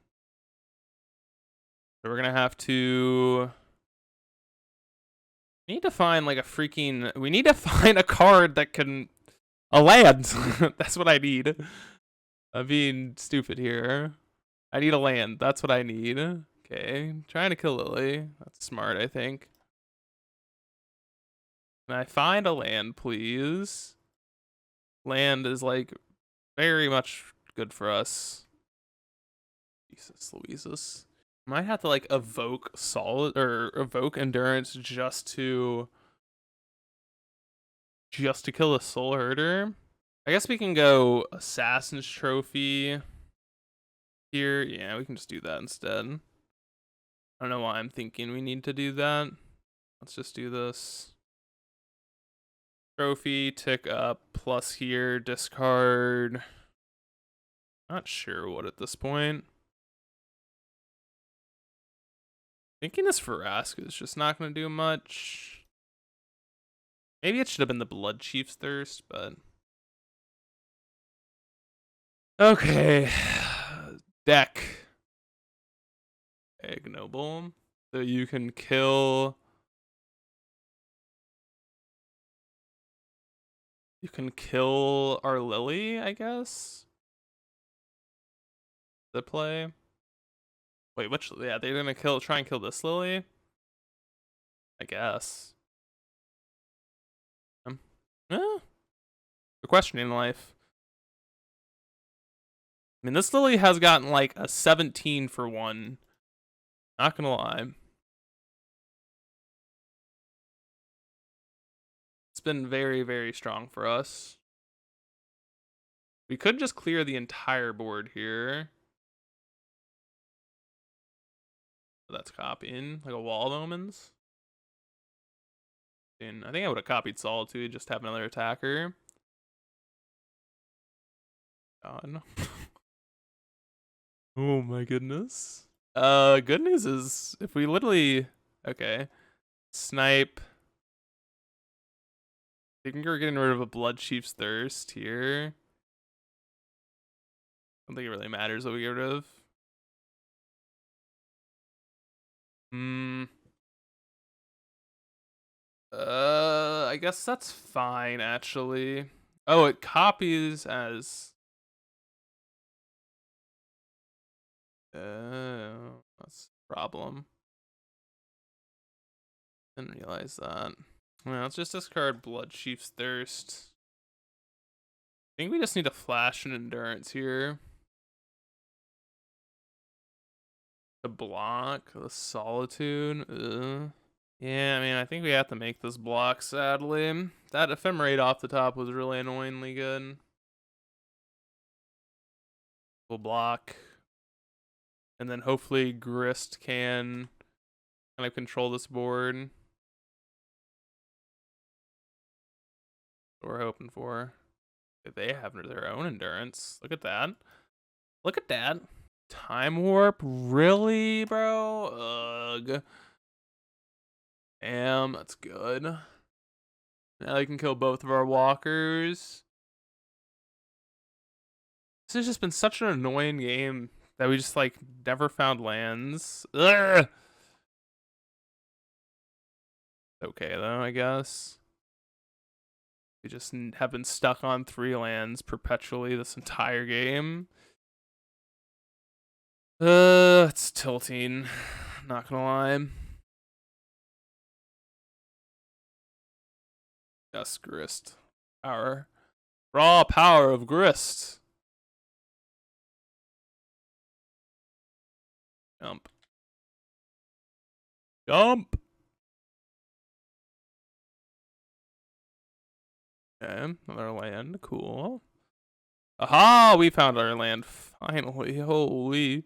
So we're gonna have to need to find like a freaking we need to find a card that can a land. That's what I need. I'm being stupid here. I need a land. That's what I need. Okay. Trying to kill Lily. That's smart, I think. Can I find a land, please? Land is like very much good for us. Jesus Louises. Might have to like evoke solid or evoke endurance just to kill a soul herder. I guess we can go Assassin's Trophy here. Yeah, we can just do that instead. I don't know why I'm thinking we need to do that. Let's just do this. Trophy, tick up, plus here, discard. Not sure what at this point. Thinking this Vraska is just not going to do much. Maybe it should have been the Blood Chief's Thirst, but... Okay. Deck. Ignoble. So you can kill... You can kill our Lily, I guess? The play. Wait, which? Yeah, they're gonna try and kill this Lily. I guess. Eh, the question in life. I mean, this Lily has gotten like a 17 for 1. Not gonna lie. It's been very, very strong for us. We could just clear the entire board here. That's copying, like a wall of omens. And I think I would have copied Solitude, just have another attacker. God. Oh my goodness. Good news is if we literally okay. Snipe. I think we're getting rid of a Blood Chief's Thirst here. I don't think it really matters what we get rid of. I guess that's fine actually. Oh, it copies as that's a problem. Didn't realize that. Well, let's just discard Blood Chief's Thirst. I think we just need a flash and endurance here. To block the Solitude. Yeah, I mean, I think we have to make this block, sadly. That Ephemerate off the top was really annoyingly good. We'll block. And then hopefully Grist can kind of control this board. What we're hoping for. They have their own endurance. Look at that. Look at that. Time Warp? Really, bro? Ugh. Damn, that's good. Now they can kill both of our walkers. This has just been such an annoying game that we just like never found lands. Ugh. Okay though, I guess. We just have been stuck on 3 lands perpetually this entire game. It's tilting. Not gonna lie. Yes, Grist. Power. Raw power of Grist. Jump. Jump. Okay, another land. Cool. Aha! We found our land finally. Holy.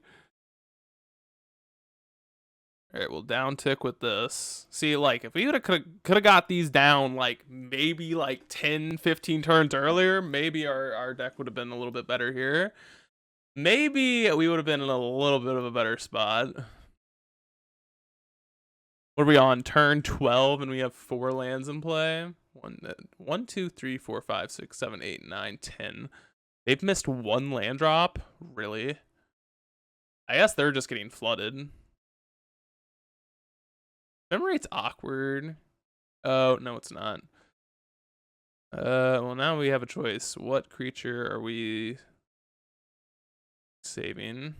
Alright, we'll down tick with this. See, like, if we could have got these down, like, maybe, like, 10, 15 turns earlier, maybe our deck would have been a little bit better here. Maybe we would have been in a little bit of a better spot. What are we on? Turn 12 and we have 4 lands in play? 1, 2, 3, 4, 5, 6, 7, 8, 9, 10. They've missed 1 land drop? Really? I guess they're just getting flooded. Ephemerate awkward. Oh, no, it's not. Well, now we have a choice. What creature are we saving?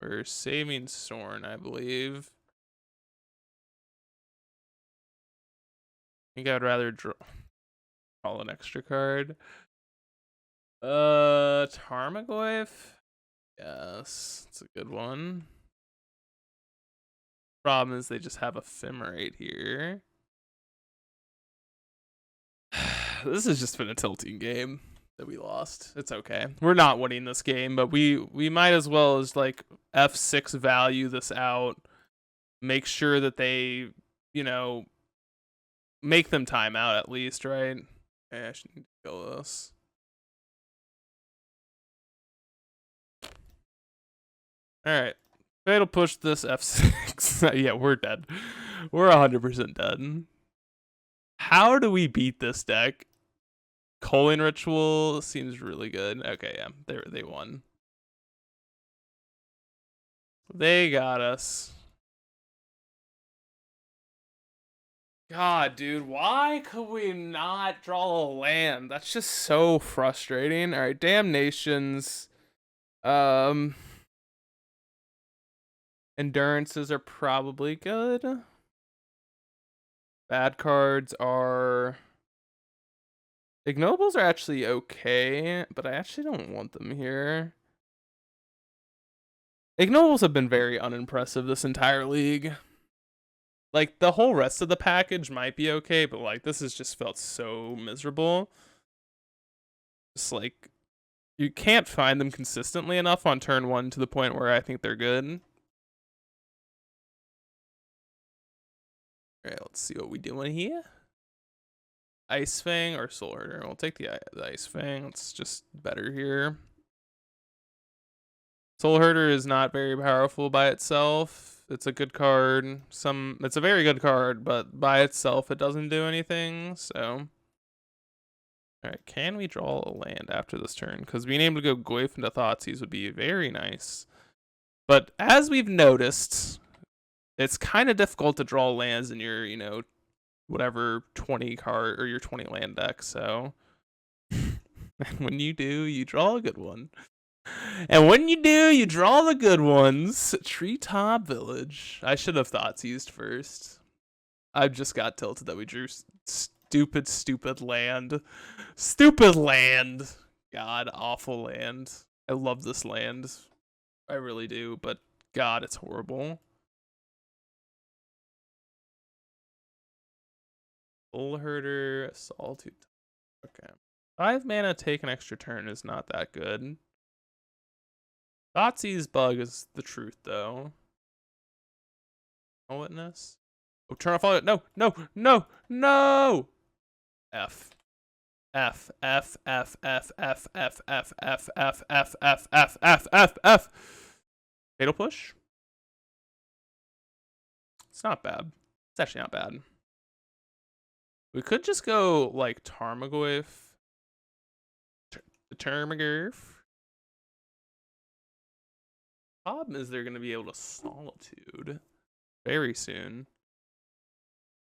We're saving Sorn, I believe. I think I'd rather draw an extra card. Tarmogoyf? Yes, it's a good one. Problem is they just have Ephemerate here. This has just been a tilting game that we lost. It's okay. We're not winning this game, but we might as well as like F6 value this out. Make sure that they, you know, make them time out at least, right? I should need to kill this. Alright. Fatal push this F6. Yeah, we're dead. We're 100% dead. How do we beat this deck? Culling Ritual seems really good. Okay, yeah, they won. They got us. God, dude, why could we not draw a land? That's just so frustrating. All right, Damnations. Endurances are probably good. Bad cards are... Ignobles are actually okay, but I actually don't want them here. Ignobles have been very unimpressive this entire league. Like, the whole rest of the package might be okay, but, like, this has just felt so miserable. Just, like, you can't find them consistently enough on turn 1 to the point where I think they're good. Alright, let's see what we doing here. Ice Fang or Soul Herder? We'll take the Ice Fang. It's just better here. Soul Herder is not very powerful by itself. It's a good card. It's a very good card, but by itself it doesn't do anything. So, all right, can we draw a land after this turn? Because being able to go Goyf into Thoughtseize would be very nice. But as we've noticed, it's kind of difficult to draw lands in your, whatever 20 card or your 20 land deck. So, and when you do, you draw a good one. And when you do, you draw the good ones. Treetop Village. I should have Thoughtseized first. I just got tilted that we drew stupid land. Stupid land. God, awful land. I love this land. I really do, but God, it's horrible. Soul Herder, Solitude. Okay. 5 mana, take an extra turn is not that good. Thoughtseize bug is the truth, though. No witness. Oh, turn off all it. No, no, no, no. F. F, F, F, F, F, F, F, F, F, F, F, F, F, F, F. Fatal push. It's not bad. It's actually not bad. We could just go like Tarmogoyf. Tarmogoyf. Problem is they're going to be able to Solitude very soon.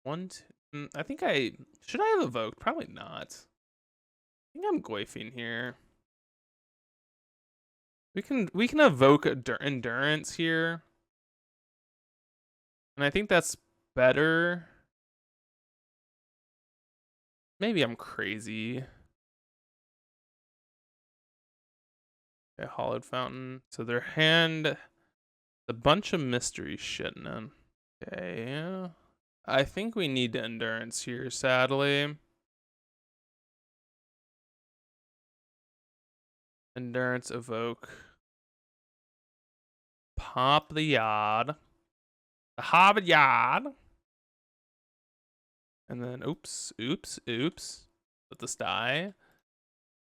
I think should I have evoked? Probably not. I think I'm Goyfing here. We can evoke Endurance here. And I think that's better. Maybe I'm crazy. Okay, Hollowed Fountain. So their hand, a bunch of mystery shit, man. Okay. I think we need Endurance here, sadly. Endurance, evoke. Pop the yard. The Hobbit yard. And then, oops. Let this die.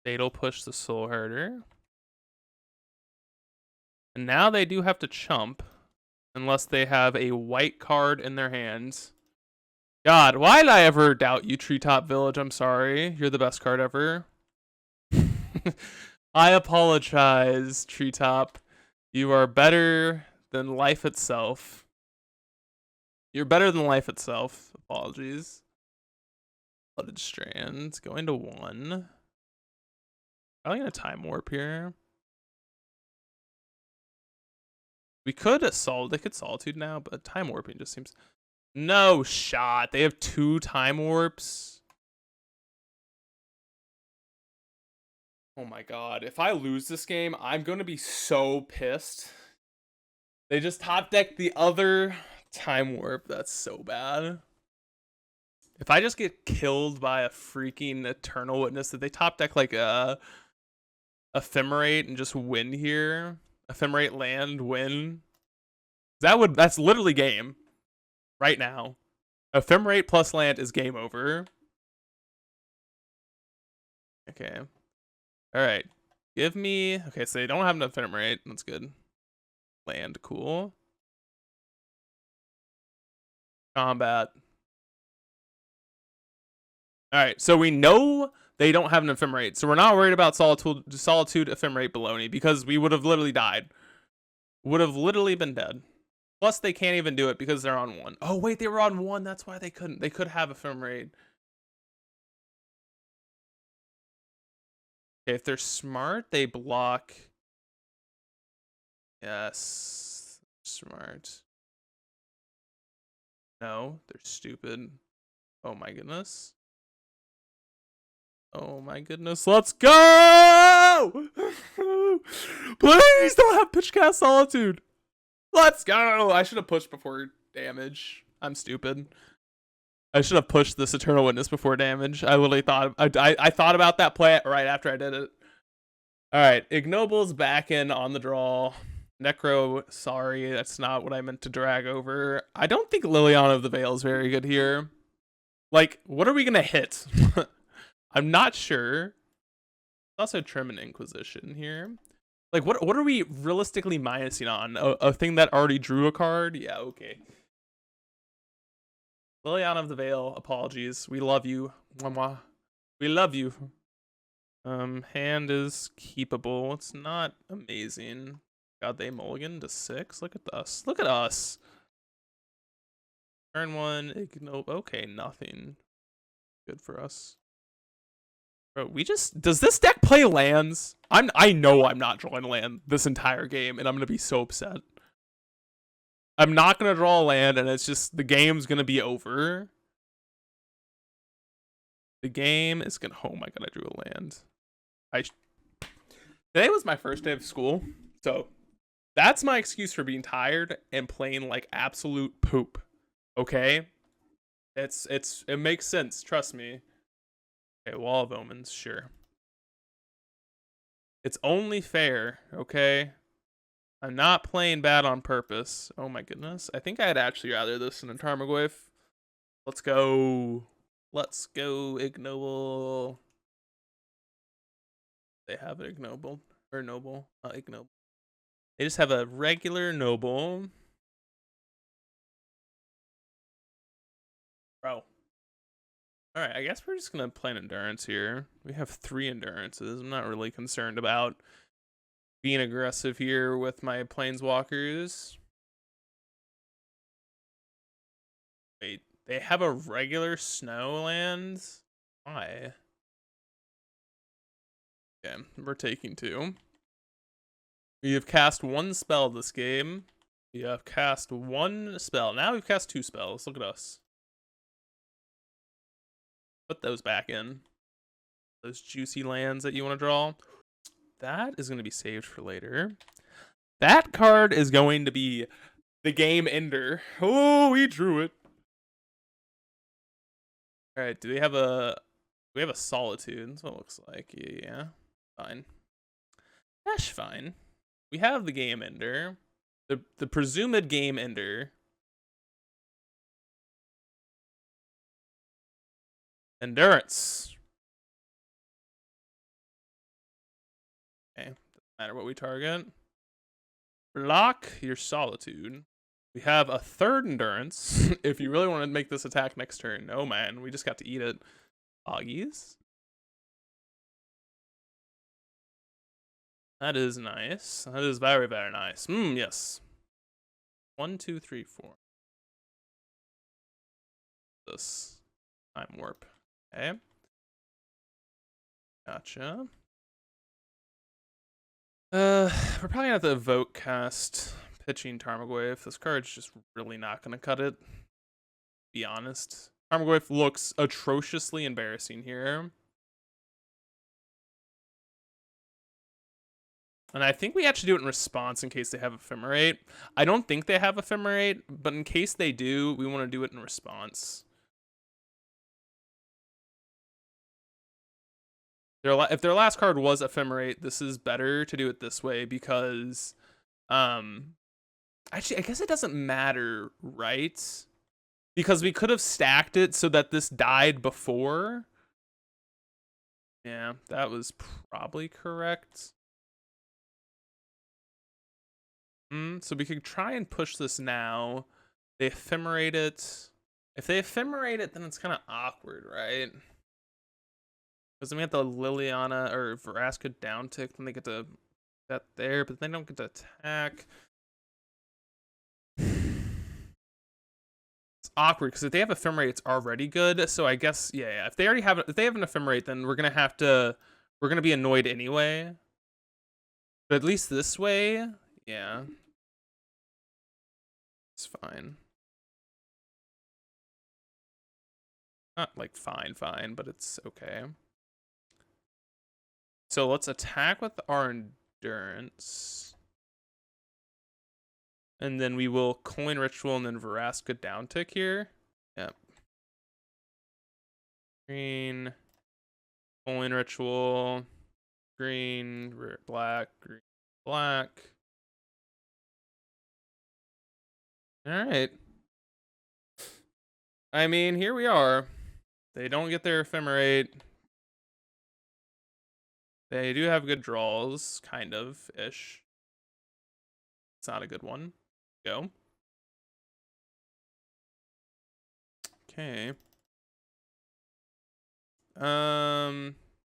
Fatal push the Soul Herder. And now they do have to chump. Unless they have a white card in their hands. God, why did I ever doubt you, Treetop Village? I'm sorry. You're the best card ever. I apologize, Treetop. You are better than life itself. You're better than life itself. Apologies. Flooded Strands. Going to 1. I'm going to Time Warp here. They could Solitude now, but Time Warping just seems... No shot. They have 2 Time Warps. Oh my god. If I lose this game, I'm going to be so pissed. They just top decked the other Time Warp. That's so bad. If I just get killed by a freaking Eternal Witness, that they top deck like a Ephemerate and just win here. Ephemerate land, win. That's literally game. Right now. Ephemerate plus land is game over. Okay. Alright. Give me... Okay, so they don't have an Ephemerate. That's good. Land, cool. Combat. Alright, so we know they don't have an Ephemerate. So we're not worried about Solitude Ephemerate baloney because we would have literally died. Would have literally been dead. Plus, they can't even do it because they're on 1. Oh, wait, they were on 1. That's why they couldn't. They could have Ephemerate. Okay, if they're smart, they block. Yes. Smart. No, they're stupid. Oh my goodness. Oh my goodness. Let's go! Please don't have pitch cast solitude. Let's go! I should have pushed before damage. I'm stupid. I should have pushed this Eternal Witness before damage. I literally thought I thought about that play right after I did it. Alright, Ignoble's back in on the draw. Necro, sorry, that's not what I meant to drag over. I don't think Liliana of the Veil is very good here. Like, what are we gonna hit? I'm not sure. Also Trim and Inquisition here. Like, what are we realistically minusing on? A thing that already drew a card? Yeah, okay. Liliana of the Veil, apologies. We love you. Mwah, mwah. We love you. Hand is keepable. It's not amazing. God, they mulligan to 6. Look at us. Look at us. Turn 1. Okay, nothing. Good for us. Bro, we just... Does this deck play lands? I know I'm not drawing a land this entire game, and I'm going to be so upset. I'm not going to draw a land, and it's just... The game's going to be over. The game is going to... Oh my god, I drew a land. Today was my first day of school, so that's my excuse for being tired and playing like absolute poop. Okay, it makes sense. Trust me. Okay, Wall of Omens, sure. It's only fair. Okay, I'm not playing bad on purpose. Oh my goodness, I think I'd actually rather this than a Tarmogoyf. Let's go. Let's go, Ignoble. They have an ignoble or noble, not ignoble. They just have a regular noble. Bro. Alright, I guess we're just gonna play an endurance here. We have 3 endurances. I'm not really concerned about being aggressive here with my planeswalkers. Wait, they have a regular snow land? Why? Okay, we're taking 2. We have cast 1 spell this game. We have cast 1 spell. Now we've cast 2 spells. Look at us. Put those back in. Those juicy lands that you want to draw. That is going to be saved for later. That card is going to be the game ender. Oh, we drew it. Alright, do we have a solitude? That's what it looks like. Yeah. Fine. That's fine. We have the game ender. The presumed game ender. Endurance. Okay. Doesn't matter what we target. Block your solitude. We have a 3rd endurance. If you really want to make this attack next turn. Oh man, we just got to eat it. Augies. That is nice. That is very, very nice. Yes. 1, 2, 3, 4. This time warp. Okay. Gotcha. We're probably gonna have to vote cast pitching Tarmogoyf. This card's just really not gonna cut it. Be honest. Tarmogoyf looks atrociously embarrassing here. And I think we actually do it in response in case they have Ephemerate. I don't think they have Ephemerate, but in case they do, we want to do it in response. If their last card was Ephemerate, this is better to do it this way because, actually, I guess it doesn't matter, right? Because we could have stacked it so that this died before. Yeah, that was probably correct. So we could try and push this now. They ephemerate it. If they ephemerate it, then it's kind of awkward, right? Because then we have the Liliana or Vraska downtick, then they get to that there, but they don't get to attack. It's awkward because if they have ephemerate, it's already good. So I guess yeah. If they have an ephemerate, then we're gonna be annoyed anyway. But at least this way, yeah. It's fine. Not like fine, but it's okay. So let's attack with our endurance. And then we will coin ritual and then Vraska downtick here. Yep. Green. Coin ritual. Green, black, green, black. Alright. I mean, here we are. They don't get their ephemerate. They do have good draws, kind of ish. It's not a good one. Go. Okay. Do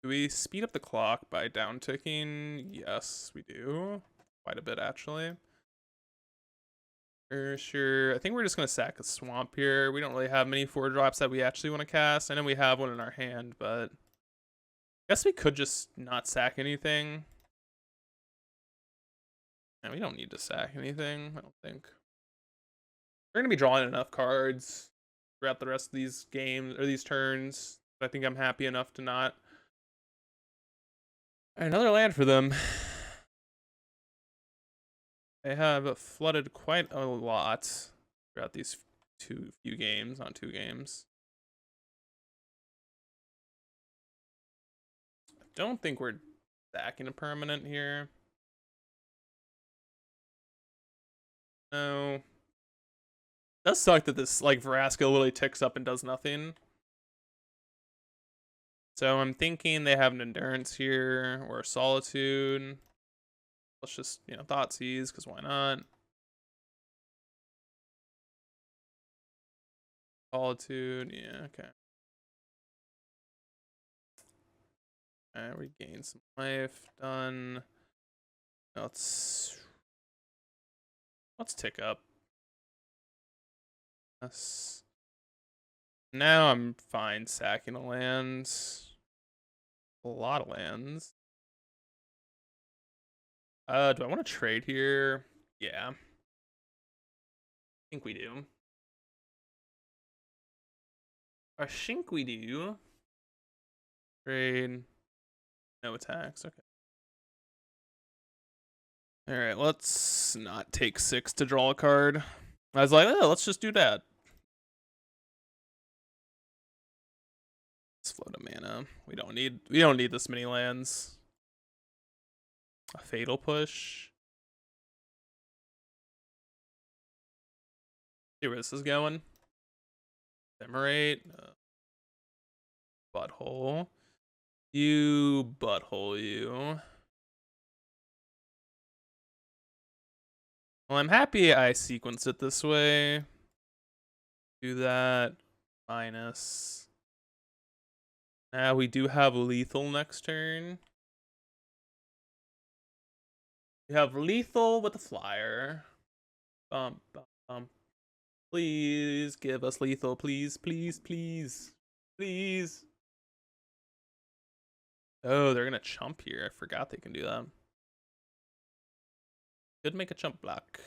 we speed up the clock by downticking? Yes, we do. Quite a bit, actually. Sure. I think we're just gonna sack a swamp here. We don't really have many 4-drops that we actually want to cast. I know we have one in our hand, but I guess we could just not sack anything. And we don't need to sack anything, I don't think. We're gonna be drawing enough cards throughout the rest of these games or these turns. I think I'm happy enough to not. Another land for them. They have flooded quite a lot throughout these few games, on 2 games. I don't think we're stacking a permanent here. No. It does suck that this like Vraska literally ticks up and does nothing. So I'm thinking they have an endurance here or a solitude. Let's just, Thoughtseize, because why not? Solitude, yeah, okay. Alright, we gain some life. Done. Now let's tick up. Yes. Now I'm fine sacking a land. A lot of lands. Do I want to trade here? Yeah. I think we do. I think we do. Trade. No attacks. Okay. Alright, let's not take 6 to draw a card. I was like, oh, let's just do that. Let's float a mana. We don't need this many lands. A fatal push. See where this is going. Ephemerate. Butthole. You butthole, you. Well, I'm happy I sequenced it this way. Do that. Minus. Now we do have lethal next turn. We have lethal with a flyer. Bump, bump, bump. Please give us lethal. Please, please, please. Please. Oh, they're gonna chump here. I forgot they can do that. Could make a chump block.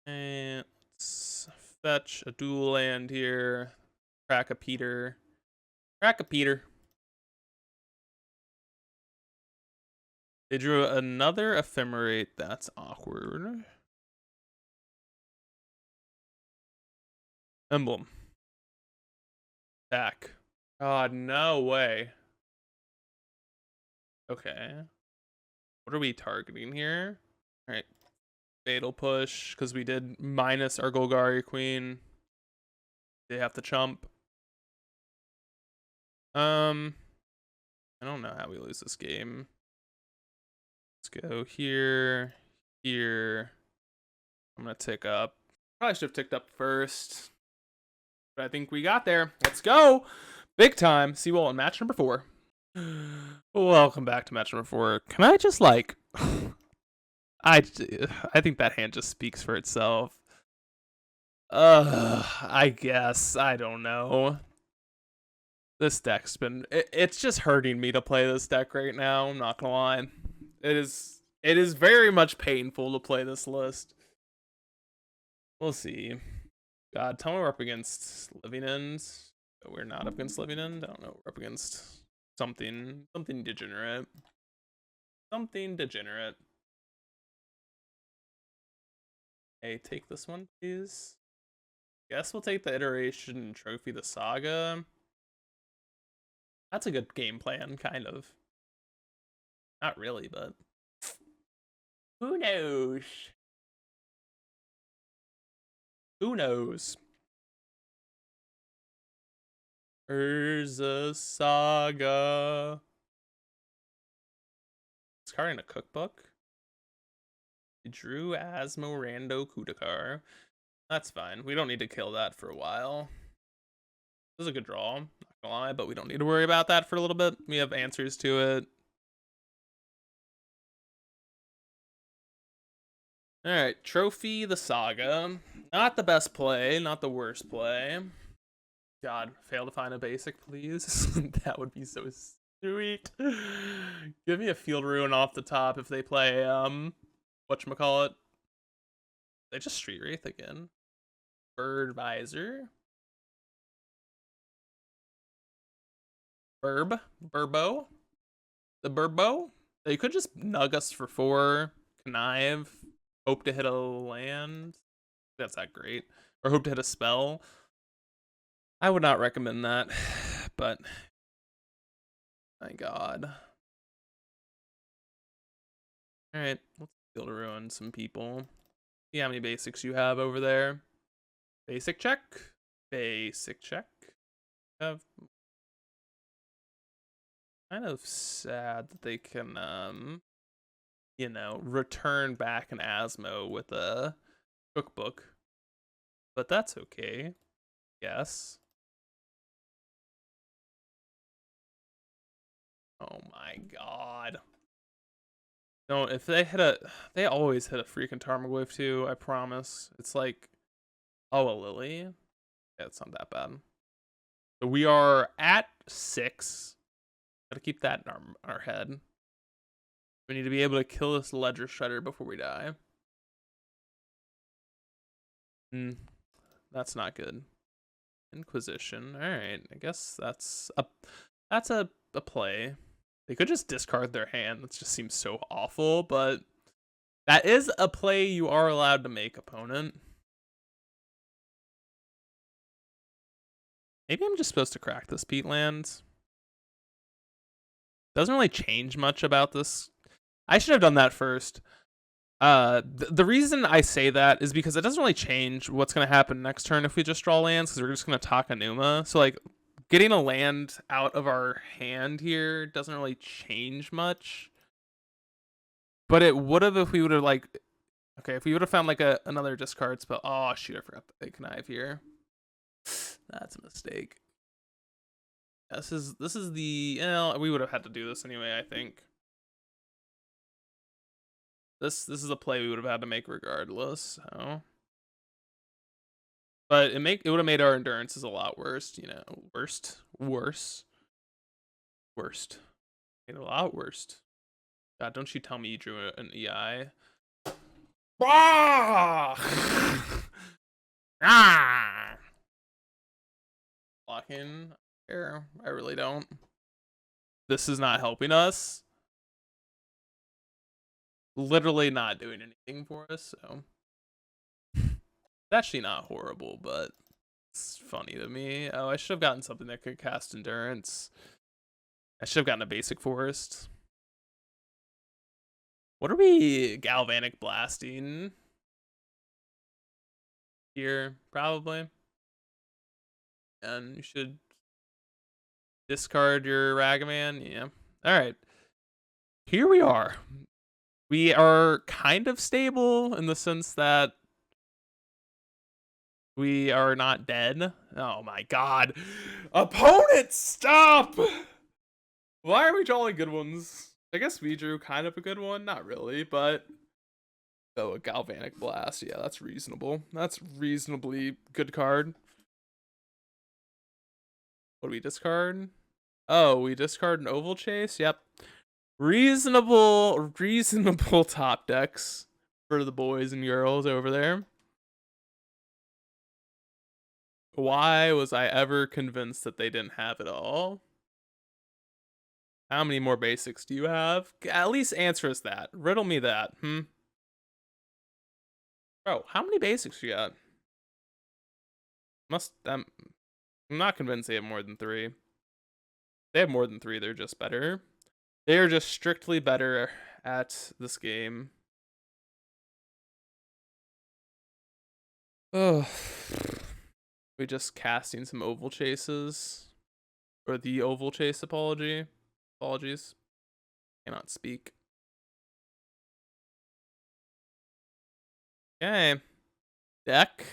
And let's fetch a dual land here. Crack a Peter. Crack a Peter. They drew another ephemerate. That's awkward. Emblem. Attack. God, no way. Okay. What are we targeting here? Alright. Fatal push, because we did minus our Golgari Queen. They have to chump. I don't know how we lose this game. Let's go here, here. I'm gonna tick up. Probably should have ticked up first. But I think we got there. Let's go! Big time. See you all in match number 4. Welcome back to match number 4. Can I just like... I think that hand just speaks for itself. I guess. I don't know. This deck's been... It's just hurting me to play this deck right now. I'm not gonna lie. It is It is very much painful to play this list. We'll see. God, tell me we're up against Living Ends. We're not up against Living End. I don't know. We're up against something degenerate. Something degenerate. Hey, take this one, please. Guess we'll take the Iteration Trophy, the Saga. That's a good game plan, kind of. Not really, but who knows? Who knows? Urza Saga. It's card in a cookbook. Drew Asmorando Kudakar. That's fine. We don't need to kill that for a while. This is a good draw, not gonna lie, but we don't need to worry about that for a little bit. We have answers to it. Alright, Trophy the Saga. Not the best play, not the worst play. God, fail to find a basic, please. That would be so sweet. Give me a Field Ruin off the top if they play, whatchamacallit. They just Street Wraith again. Bird Visor. Burbo. The Burbo. They could just nug us for 4, connive, hope to hit a land. That's not great. Or hope to hit a spell. I would not recommend that, but my God. Alright, let's Field Ruin some people. See how many basics you have over there. Basic check. Basic check. Have kind of sad that they can you know, return back an Asmo with a cookbook. But that's okay. Yes. Oh my God. No, if they hit they always hit a freaking Tarmogoyf too, I promise. It's like, oh, a Lily? Yeah, it's not that bad. So we are at 6. Gotta keep that in our head. We need to be able to kill this Ledger Shredder before we die. That's not good. Inquisition. Alright, I guess that's a play. They could just discard their hand. That just seems so awful, but that is a play you are allowed to make, opponent. Maybe I'm just supposed to crack this Peatland. Doesn't really change much about this. I should have done that first. The reason I say that is because it doesn't really change what's going to happen next turn if we just draw lands, because we're just going to Takanuma. So, like, getting a land out of our hand here doesn't really change much. But it would have if we would have, like... Okay, if we would have found, like, another discard spell... Oh, shoot, I forgot the connive here. That's a mistake. This is the... we would have had to do this anyway, I think. This is a play we would have had to make regardless. So. But it would have made our endurances a lot worse, you know. Worse. Made it a lot worse. God, don't you tell me you drew an EI. Blocking. Here, I really don't. This is not helping us. Literally not doing anything for us, so it's actually not horrible, but it's funny to me. Oh, I should have gotten something that could cast endurance. I should have gotten a basic forest. What are we galvanic blasting here? Probably. And you should discard your Ragaman. Yeah. All right. Here we are. We are kind of stable in the sense that we are not dead. Oh my God. Opponent, stop! Why are we drawing good ones? I guess we drew kind of a good one. Not really, but... Oh, a Galvanic Blast. Yeah, that's reasonable. That's reasonably good card. What do we discard? Oh, we discard an Oval Chase? Yep. Reasonable top decks for the boys and girls over there. Why was I ever convinced that they didn't have it all? How many more basics do you have? At least answer us that. Riddle me that. Bro, how many basics you got? I'm not convinced they have more than 3. They have more than 3, they're just better. They are just strictly better at this game. Oh. We just casting some oval chases. Or the oval chase apologies. Cannot speak. Okay. Deck.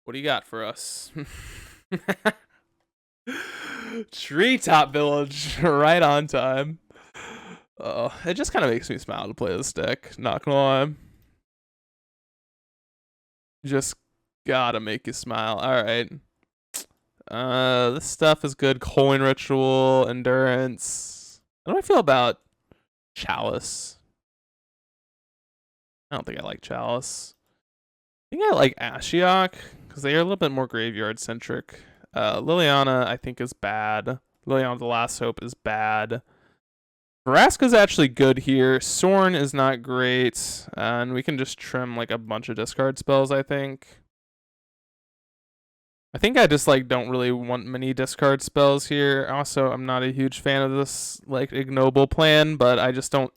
What do you got for us? Treetop Village, right on time. It just kind of makes me smile to play this deck, not gonna lie. Just gotta make you smile. Alright. This stuff is good. Coin Ritual, Endurance. How do I feel about Chalice? I don't think I like Chalice. I think I like Ashiok, because they are a little bit more graveyard-centric. Liliana, I think, is bad. Liliana the Last Hope is bad. Vraska's actually good here. Sorn is not great. And we can just trim like a bunch of discard spells, I think. I think I just like don't really want many discard spells here. Also, I'm not a huge fan of this like ignoble plan, but I just don't.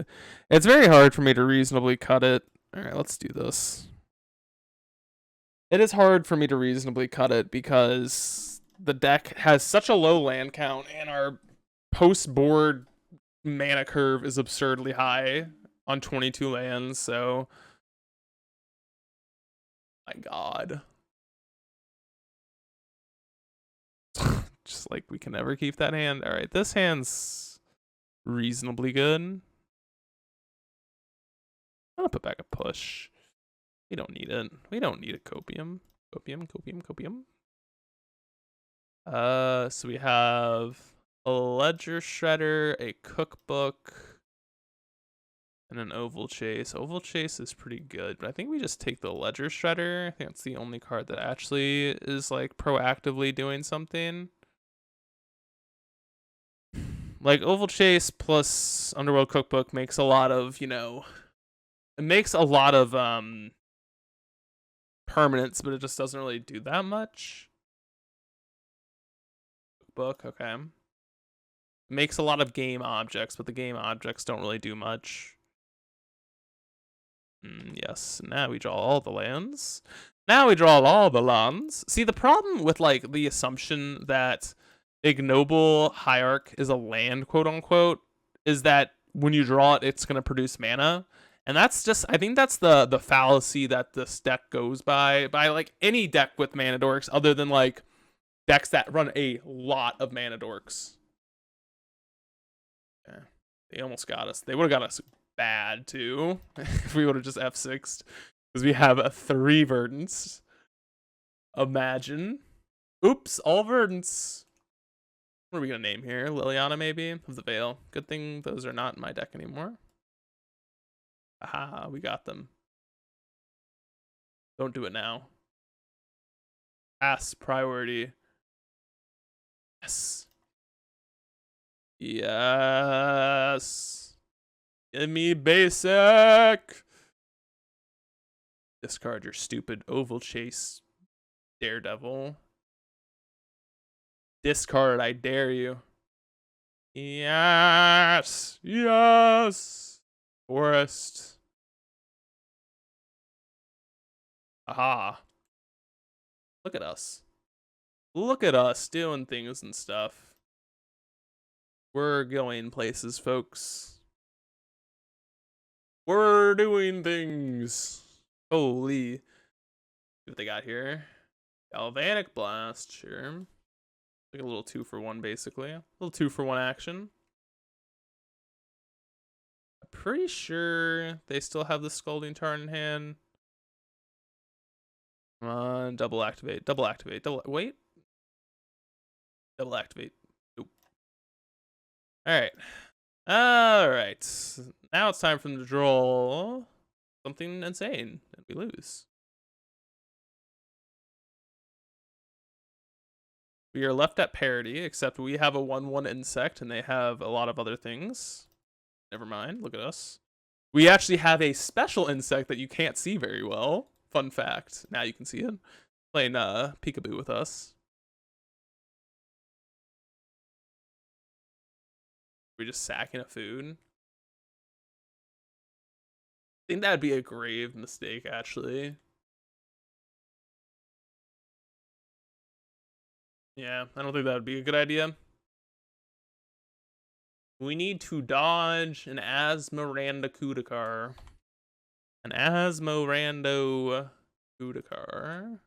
It's very hard for me to reasonably cut it. All right, let's do this. It is hard for me to reasonably cut it because the deck has such a low land count and our post-board mana curve is absurdly high on 22 lands, so my god. Just like we can never keep that hand. Alright, this hand's reasonably good. I'm gonna put back a push. We don't need it. We don't need a copium. Copium. So we have a ledger shredder, a cookbook, and an oval chase. Oval chase is pretty good, but I think we just take the ledger shredder. I think that's the only card that actually is like proactively doing something. Like oval chase plus underworld cookbook makes a lot of, it makes a lot of permanence, but it just doesn't really do that much. Cookbook, okay. Makes a lot of game objects, but the game objects don't really do much. Yes, now we draw all the lands. See, the problem with like the assumption that Ignoble Hierarch is a land, quote unquote, is that when you draw it, it's going to produce mana. And that's just, I think that's the fallacy that this deck goes by like any deck with mana dorks, other than like decks that run a lot of mana dorks. Yeah, they almost got us. They would have got us bad too if we would have just F6'd, because we have 3 verdants. Imagine. Oops, all verdants. What are we gonna name here? Liliana, maybe? Of the Veil. Good thing those are not in my deck anymore. Aha, we got them. Don't do it now. Pass priority. Yes. Yes. Give me basic. Discard your stupid oval chase, Daredevil. Discard, I dare you. Yes. Yes. Forest. Aha. Look at us. Look at us doing things and stuff. We're going places, folks. We're doing things. Holy. See what they got here. Galvanic Blast, sure. Like a little 2-for-1, basically. A little 2-for-1 action. I'm pretty sure they still have the Scalding Tarn in hand. Come on, double activate. Wait. Double activate. Nope. Alright. All right. Now it's time for them to draw something insane, and we lose. We are left at parity, except we have a 1/1 insect, and they have a lot of other things. Never mind. Look at us. We actually have a special insect that you can't see very well. Fun fact. Now you can see it. Playing peekaboo with us. We're just sacking a food. I think that'd be a grave mistake, actually. Yeah, I don't think that would be a good idea. We need to dodge an Asmaranda Kudakar. An Asmarando Kudakar.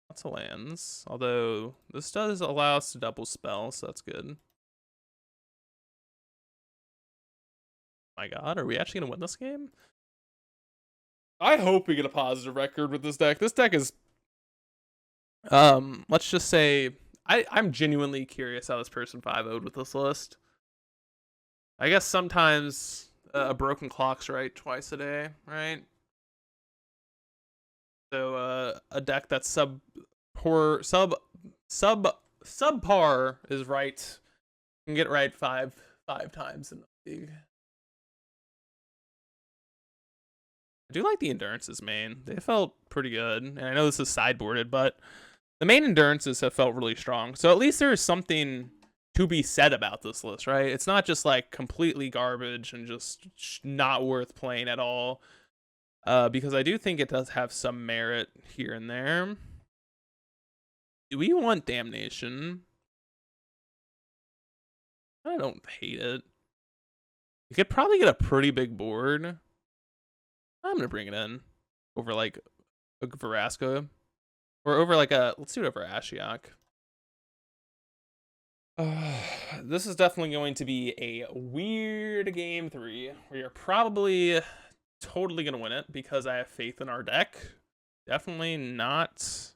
Lots of lands. Although, this does allow us to double spell, so that's good. My god, are we actually going to win this game? I hope we get a positive record with this deck. This deck is... let's just say... I'm genuinely curious how this person 5-0'd with this list. I guess sometimes a broken clock's right twice a day, right? So a deck that's subpar is right. Can get right five times in the league. I do like the endurances main. They felt pretty good. And I know this is sideboarded, but the main endurances have felt really strong. So at least there is something to be said about this list, right? It's not just like completely garbage and just not worth playing at all. Because I do think it does have some merit here and there. Do we want Damnation? I don't hate it. You could probably get a pretty big board. I'm going to bring it in over like a Verasco. Or over like a... Let's do it over Ashiok. This is definitely going to be a weird game 3. We are probably totally going to win it because I have faith in our deck. Definitely not...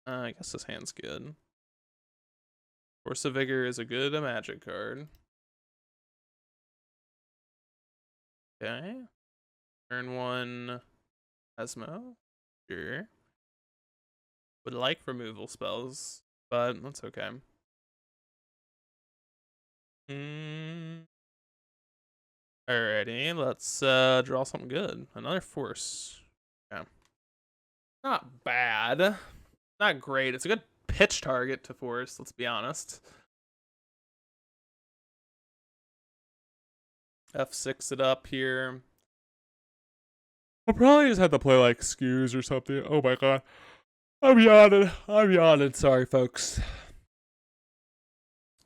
I guess this hand's good. Force of Vigor is a good magic card. Okay. Turn 1 Esmo. Sure. Would like removal spells, but that's okay. Alrighty, let's draw something good. Another force. Yeah. Not bad. Not great. It's a good pitch target to force, let's be honest. F6 it up here. I'll probably just have to play like skews or something. Oh my god. I'm yawning. Sorry, folks.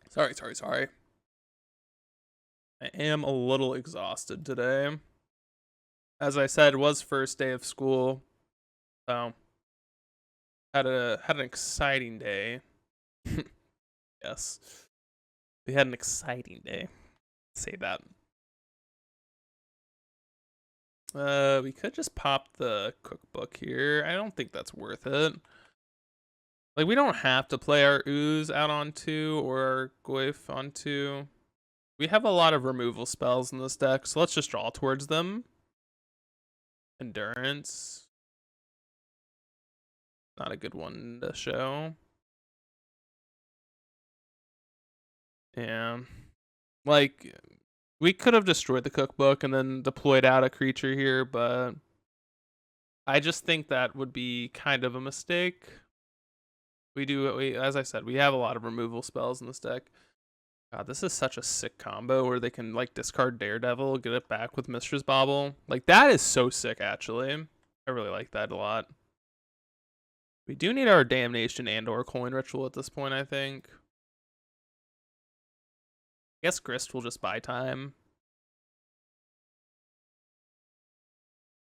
Sorry. I am a little exhausted today. As I said, it was first day of school. So had an exciting day. Yes. We had an exciting day. Say that. We could just pop the cookbook here. I don't think that's worth it. Like, we don't have to play our ooze out on 2 or our goif on 2. We have a lot of removal spells in this deck, so let's just draw towards them. Endurance. Not a good one to show. Yeah. Like, we could have destroyed the cookbook and then deployed out a creature here, but I just think that would be kind of a mistake. As I said, we have a lot of removal spells in this deck. God, this is such a sick combo where they can like discard Daredevil, get it back with Mistress Bauble. Like, that is so sick, actually. I really like that a lot. We do need our Damnation and/or Coin Ritual at this point, I think. I guess Grist will just buy time.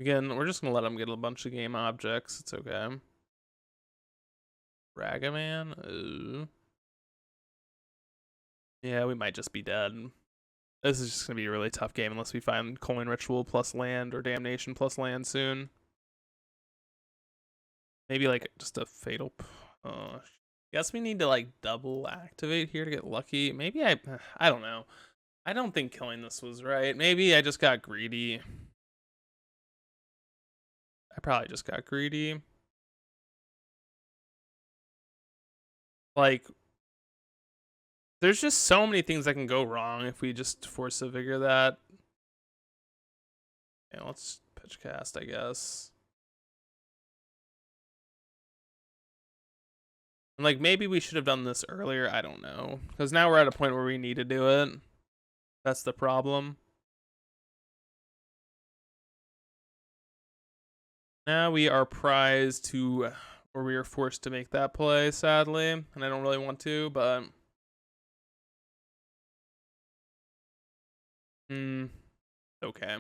Again, we're just gonna let him get a bunch of game objects. It's okay. Ragaman? Ooh. Yeah, we might just be dead. This is just gonna be a really tough game unless we find Coin Ritual plus land or Damnation plus land soon. Maybe like just a Fatal... Guess we need to like double activate here to get lucky. Maybe I don't know. I don't think killing this was right. Maybe I just got greedy. I probably just got greedy. Like, there's just so many things that can go wrong if we just force a vigor that. Yeah, let's pitch cast, I guess. And like, maybe we should have done this earlier. I don't know. Because now we're at a point where we need to do it. That's the problem. Now we are prized to, or we are forced to make that play, sadly. And I don't really want to, but. Okay.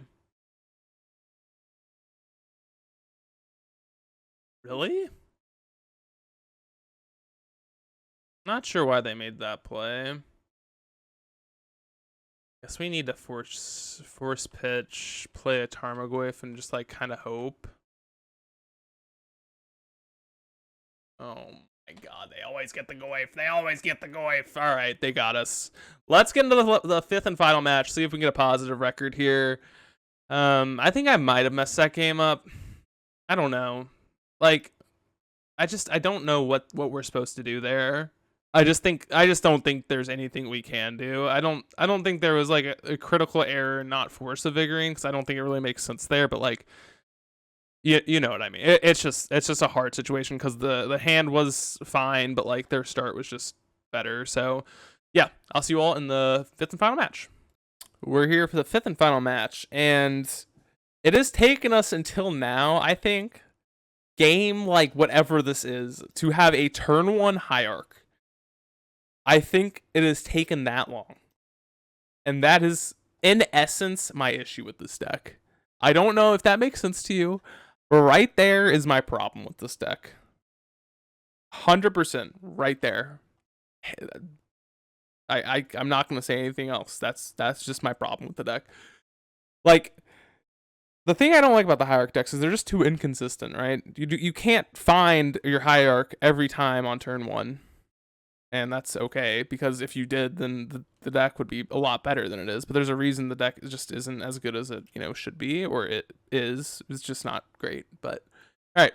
Really? Not sure why they made that play. Guess we need to force pitch, play a Tarmogoyf, and just like kind of hope. Oh my god, they always get the Goyf. They always get the Goyf. All right, they got us. Let's get into the fifth and final match. See if we can get a positive record here. I think I might have messed that game up. I don't know. Like, I don't know what we're supposed to do there. I just don't think there's anything we can do. I don't think there was like a critical error not force of vigoring, because I don't think it really makes sense there. But like, you know what I mean. It's just a hard situation because the hand was fine, but like their start was just better. So yeah, I'll see you all in the fifth and final match. We're here for the fifth and final match, and it has taken us until now, I think, game like whatever this is, to have a turn 1 hierarch. I think it has taken that long. And that is, in essence, my issue with this deck. I don't know if that makes sense to you, but right there is my problem with this deck. 100% right there. I'm not going to say anything else. That's just my problem with the deck. Like, the thing I don't like about the hierarch decks is they're just too inconsistent, right? You can't find your hierarch every time on turn 1. And that's okay, because if you did, then the deck would be a lot better than it is. But there's a reason the deck just isn't as good as it should be, or it is. It's just not great. But all right,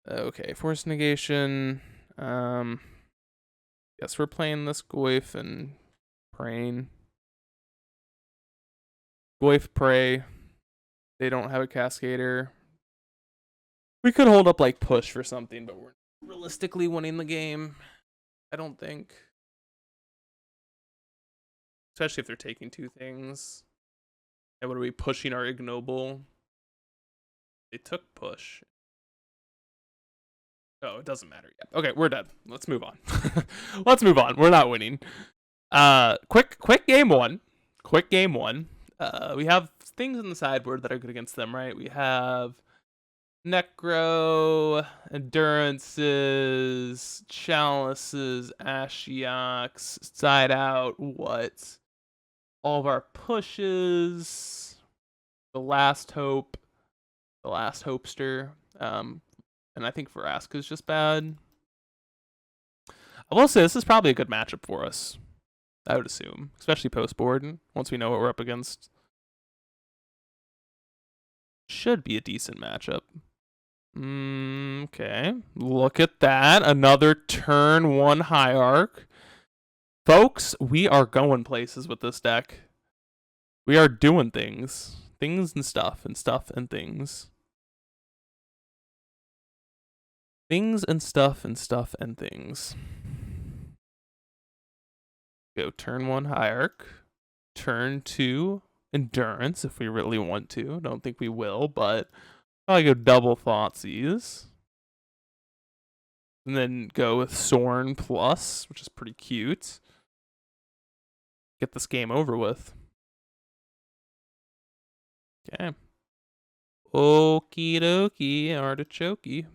okay, force negation. Guess we're playing this Goyf and praying. Goyf pray. They don't have a Cascader. We could hold up like push for something, but we're realistically winning the game, I don't think. Especially if they're taking 2 things. And what are we pushing our ignoble? They took push. Oh, it doesn't matter yet. Okay, we're dead. Let's move on. Let's move on. We're not winning. Quick game 1. Quick game 1. We have things in the sideboard that are good against them, right? We have Necro, Endurances, Chalices, Ashioks, Side Out, what? All of our pushes, the Last Hope, the Last Hopester, and I think Vraska is just bad. I will say this is probably a good matchup for us, I would assume, especially post-board, once we know what we're up against. Should be a decent matchup. Okay, look at that. Another turn 1 hierarch. Folks, we are going places with this deck. We are doing things. Things and stuff and stuff and things. Things and stuff and stuff and things. Go turn 1 hierarch. Turn 2 endurance if we really want to. Don't think we will, but probably go double Thoughtseize. And then go with Sorn plus, which is pretty cute. Get this game over with. Okay. Okie dokie, artichoke.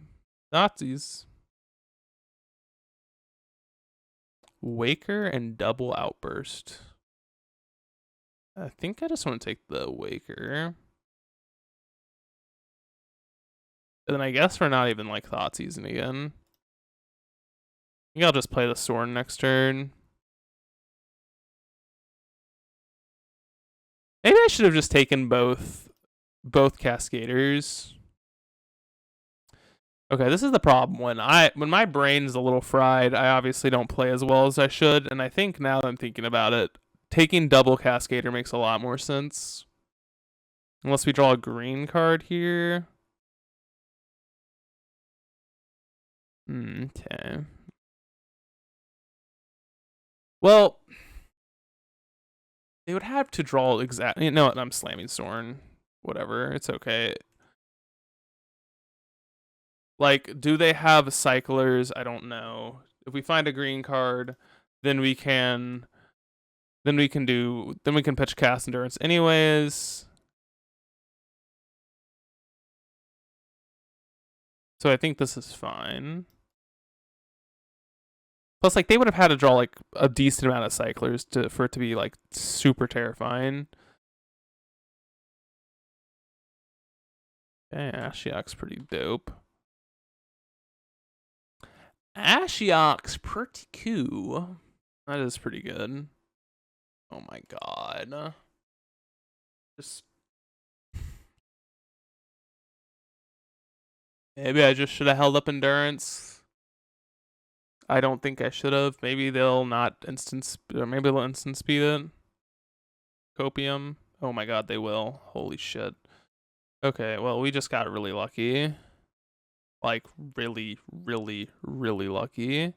Nazis. Waker and double outburst. I think I just want to take the Waker. And then I guess we're not even like Thoughtseizing again. think I'll just play the Sorin next turn. Maybe I should have just taken both Cascaders. Okay, this is the problem. When my brain's a little fried, I obviously don't play as well as I should, and I think now that I'm thinking about it, taking double Cascader makes a lot more sense. Unless we draw a green card here. Okay. Well, they would have to draw exactly. You know what? I'm slamming Sorin. Whatever. It's okay. Like, do they have cyclers? I don't know. If we find a green card, then we can pitch Cast Endurance anyways. So I think this is fine. Plus, like, they would have had to draw like a decent amount of cyclers for it to be like super terrifying. Okay, Ashiok's pretty dope. Ashiok's pretty cool. That is pretty good. Oh my god. Just maybe I just should have held up Endurance. I don't think I should have. Maybe they'll not instance, or maybe they'll instant speed it. Copium. Oh my god, they will. Holy shit. Okay, well, we just got really lucky. Like, really, really, really lucky.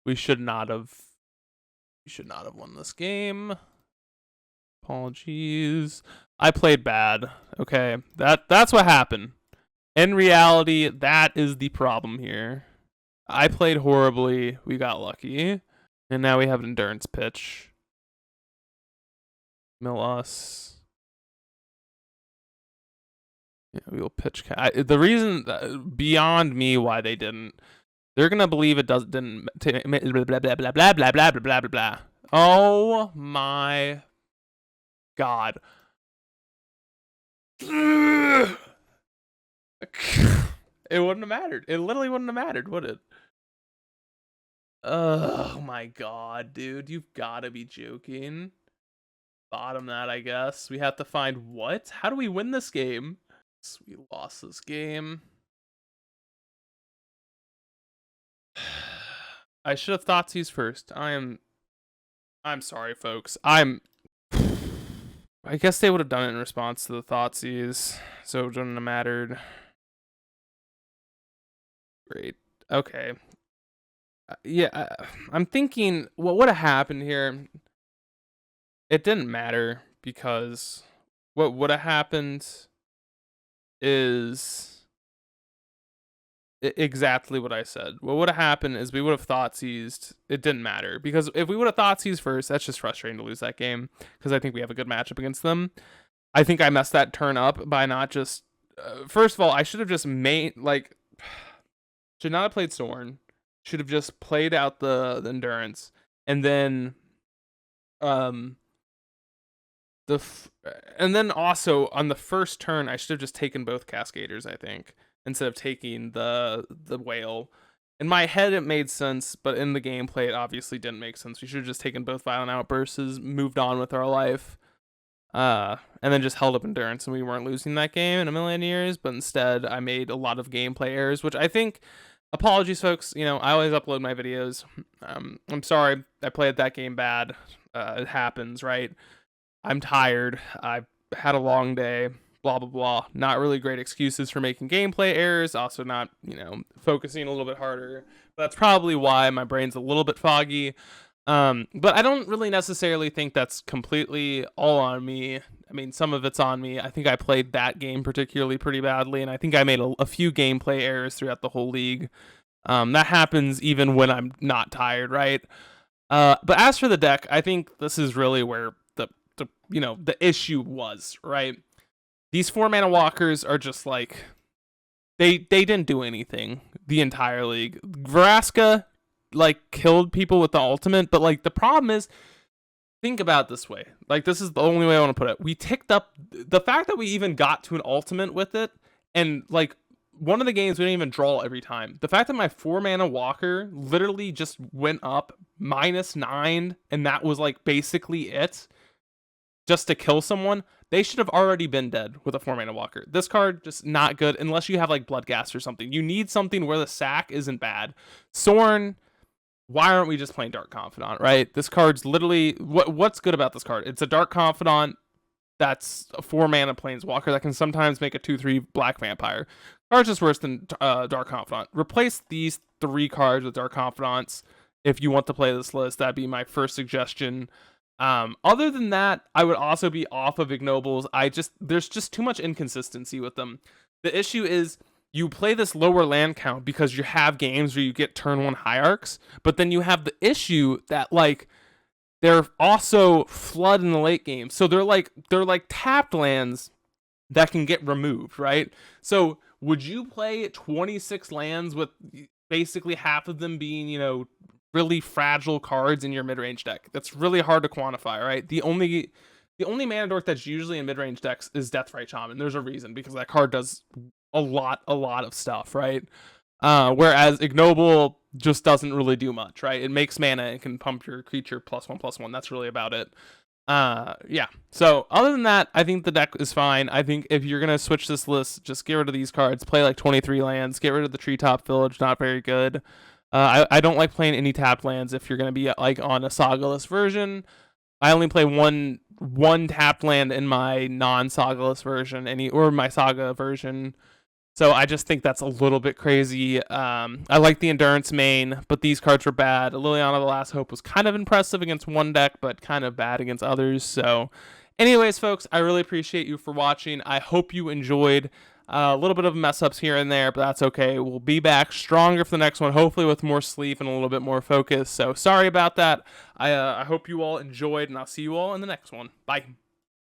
We should not have won this game. Apologies. I played bad. Okay, that's what happened. In reality, that is the problem here. I played horribly. We got lucky. And now we have an Endurance pitch. Mill us. Yeah, we will pitch. The reason beyond me why they didn't, they're gonna believe it didn't. Blah blah blah blah blah blah blah blah blah blah. Oh my god. It wouldn't have mattered. It literally wouldn't have mattered, would it? Oh my god, dude. You've got to be joking. Bottom that, I guess. We have to find what? How do we win this game? We lost this game. I should have Thoughtseize first. I'm sorry, folks. I guess they would have done it in response to the Thoughtseize, so it wouldn't have mattered. Great. Okay. Yeah, I'm thinking what would have happened here. It didn't matter because what would have happened is exactly what I said. What would have happened is we would have Thoughtseized. It didn't matter because if we would have Thoughtseized first, that's just frustrating to lose that game because I think we have a good matchup against them. I think I messed that turn up by not just. First of all, I should have just made should not have played Sorin. Should have just played out the Endurance and then and then also on the first turn I should have just taken both Cascaders, I think, instead of taking the whale. In my head it made sense, but in the gameplay it obviously didn't make sense. We should have just taken both Violent Outbursts, moved on with our life, and then just held up Endurance, and we weren't losing that game in a million years. But instead I made a lot of gameplay errors, which I think, apologies folks, you know, I always upload my videos. I'm sorry I played that game bad. It happens, right? I'm tired. I had a long day. Blah, blah, blah. Not really great excuses for making gameplay errors. Also not, you know, focusing a little bit harder. But that's probably why my brain's a little bit foggy. But I don't really necessarily think that's completely all on me. I mean, some of it's on me. I think I played that game particularly pretty badly, and I think I made a few gameplay errors throughout the whole league. That happens even when I'm not tired, right? But as for the deck, I think this is really where the issue was, right? These 4-mana walkers are just like they didn't do anything the entire league. Vraska like killed people with the ultimate, but like the problem is, think about it this way. Like, this is the only way I want to put it. We ticked up the fact that we even got to an ultimate with it, and like one of the games we didn't even draw every time. The fact that my 4-mana Walker literally just went up -9, and that was like basically it, just to kill someone, they should have already been dead with a 4-mana Walker. This card just not good unless you have like Bloodghast or something. You need something where the sack isn't bad. Sorn, why aren't we just playing Dark Confidant, right? This card's literally, what's good about this card? It's a Dark Confidant that's a 4-mana Planeswalker that can sometimes make a 2/3 Black Vampire. Card's just worse than Dark Confidant. Replace these 3 cards with Dark Confidants if you want to play this list. That'd be my first suggestion. Other than that, I would also be off of Ignobles. There's just too much inconsistency with them. The issue is you play this lower land count because you have games where you get turn 1 Hierarchs, but then you have the issue that like they're also flood in the late game. So they're like tapped lands that can get removed, right? So would you play 26 lands with basically half of them being, really fragile cards in your mid-range deck? That's really hard to quantify, right? The only mana dork that's usually in mid-range decks is Deathrite Shaman. There's a reason, because that card does a lot of stuff, right? Whereas Ignoble just doesn't really do much, right? It makes mana and can pump your creature +1/+1. That's really about it. Yeah. So other than that, I think the deck is fine. I think if you're gonna switch this list, just get rid of these cards. Play like 23 lands. Get rid of the Treetop Village. Not very good. I don't like playing any tapped lands if you're gonna be like on a Sagaless version. I only play one tapped land in my non-Sagaless version, or my Saga version. So I just think that's a little bit crazy. I like the Endurance main, but these cards were bad. Liliana the Last Hope was kind of impressive against one deck, but kind of bad against others. So anyways, folks, I really appreciate you for watching. I hope you enjoyed. A little bit of mess ups here and there, but that's okay. We'll be back stronger for the next one, hopefully with more sleep and a little bit more focus. So sorry about that. I hope you all enjoyed, and I'll see you all in the next one. Bye.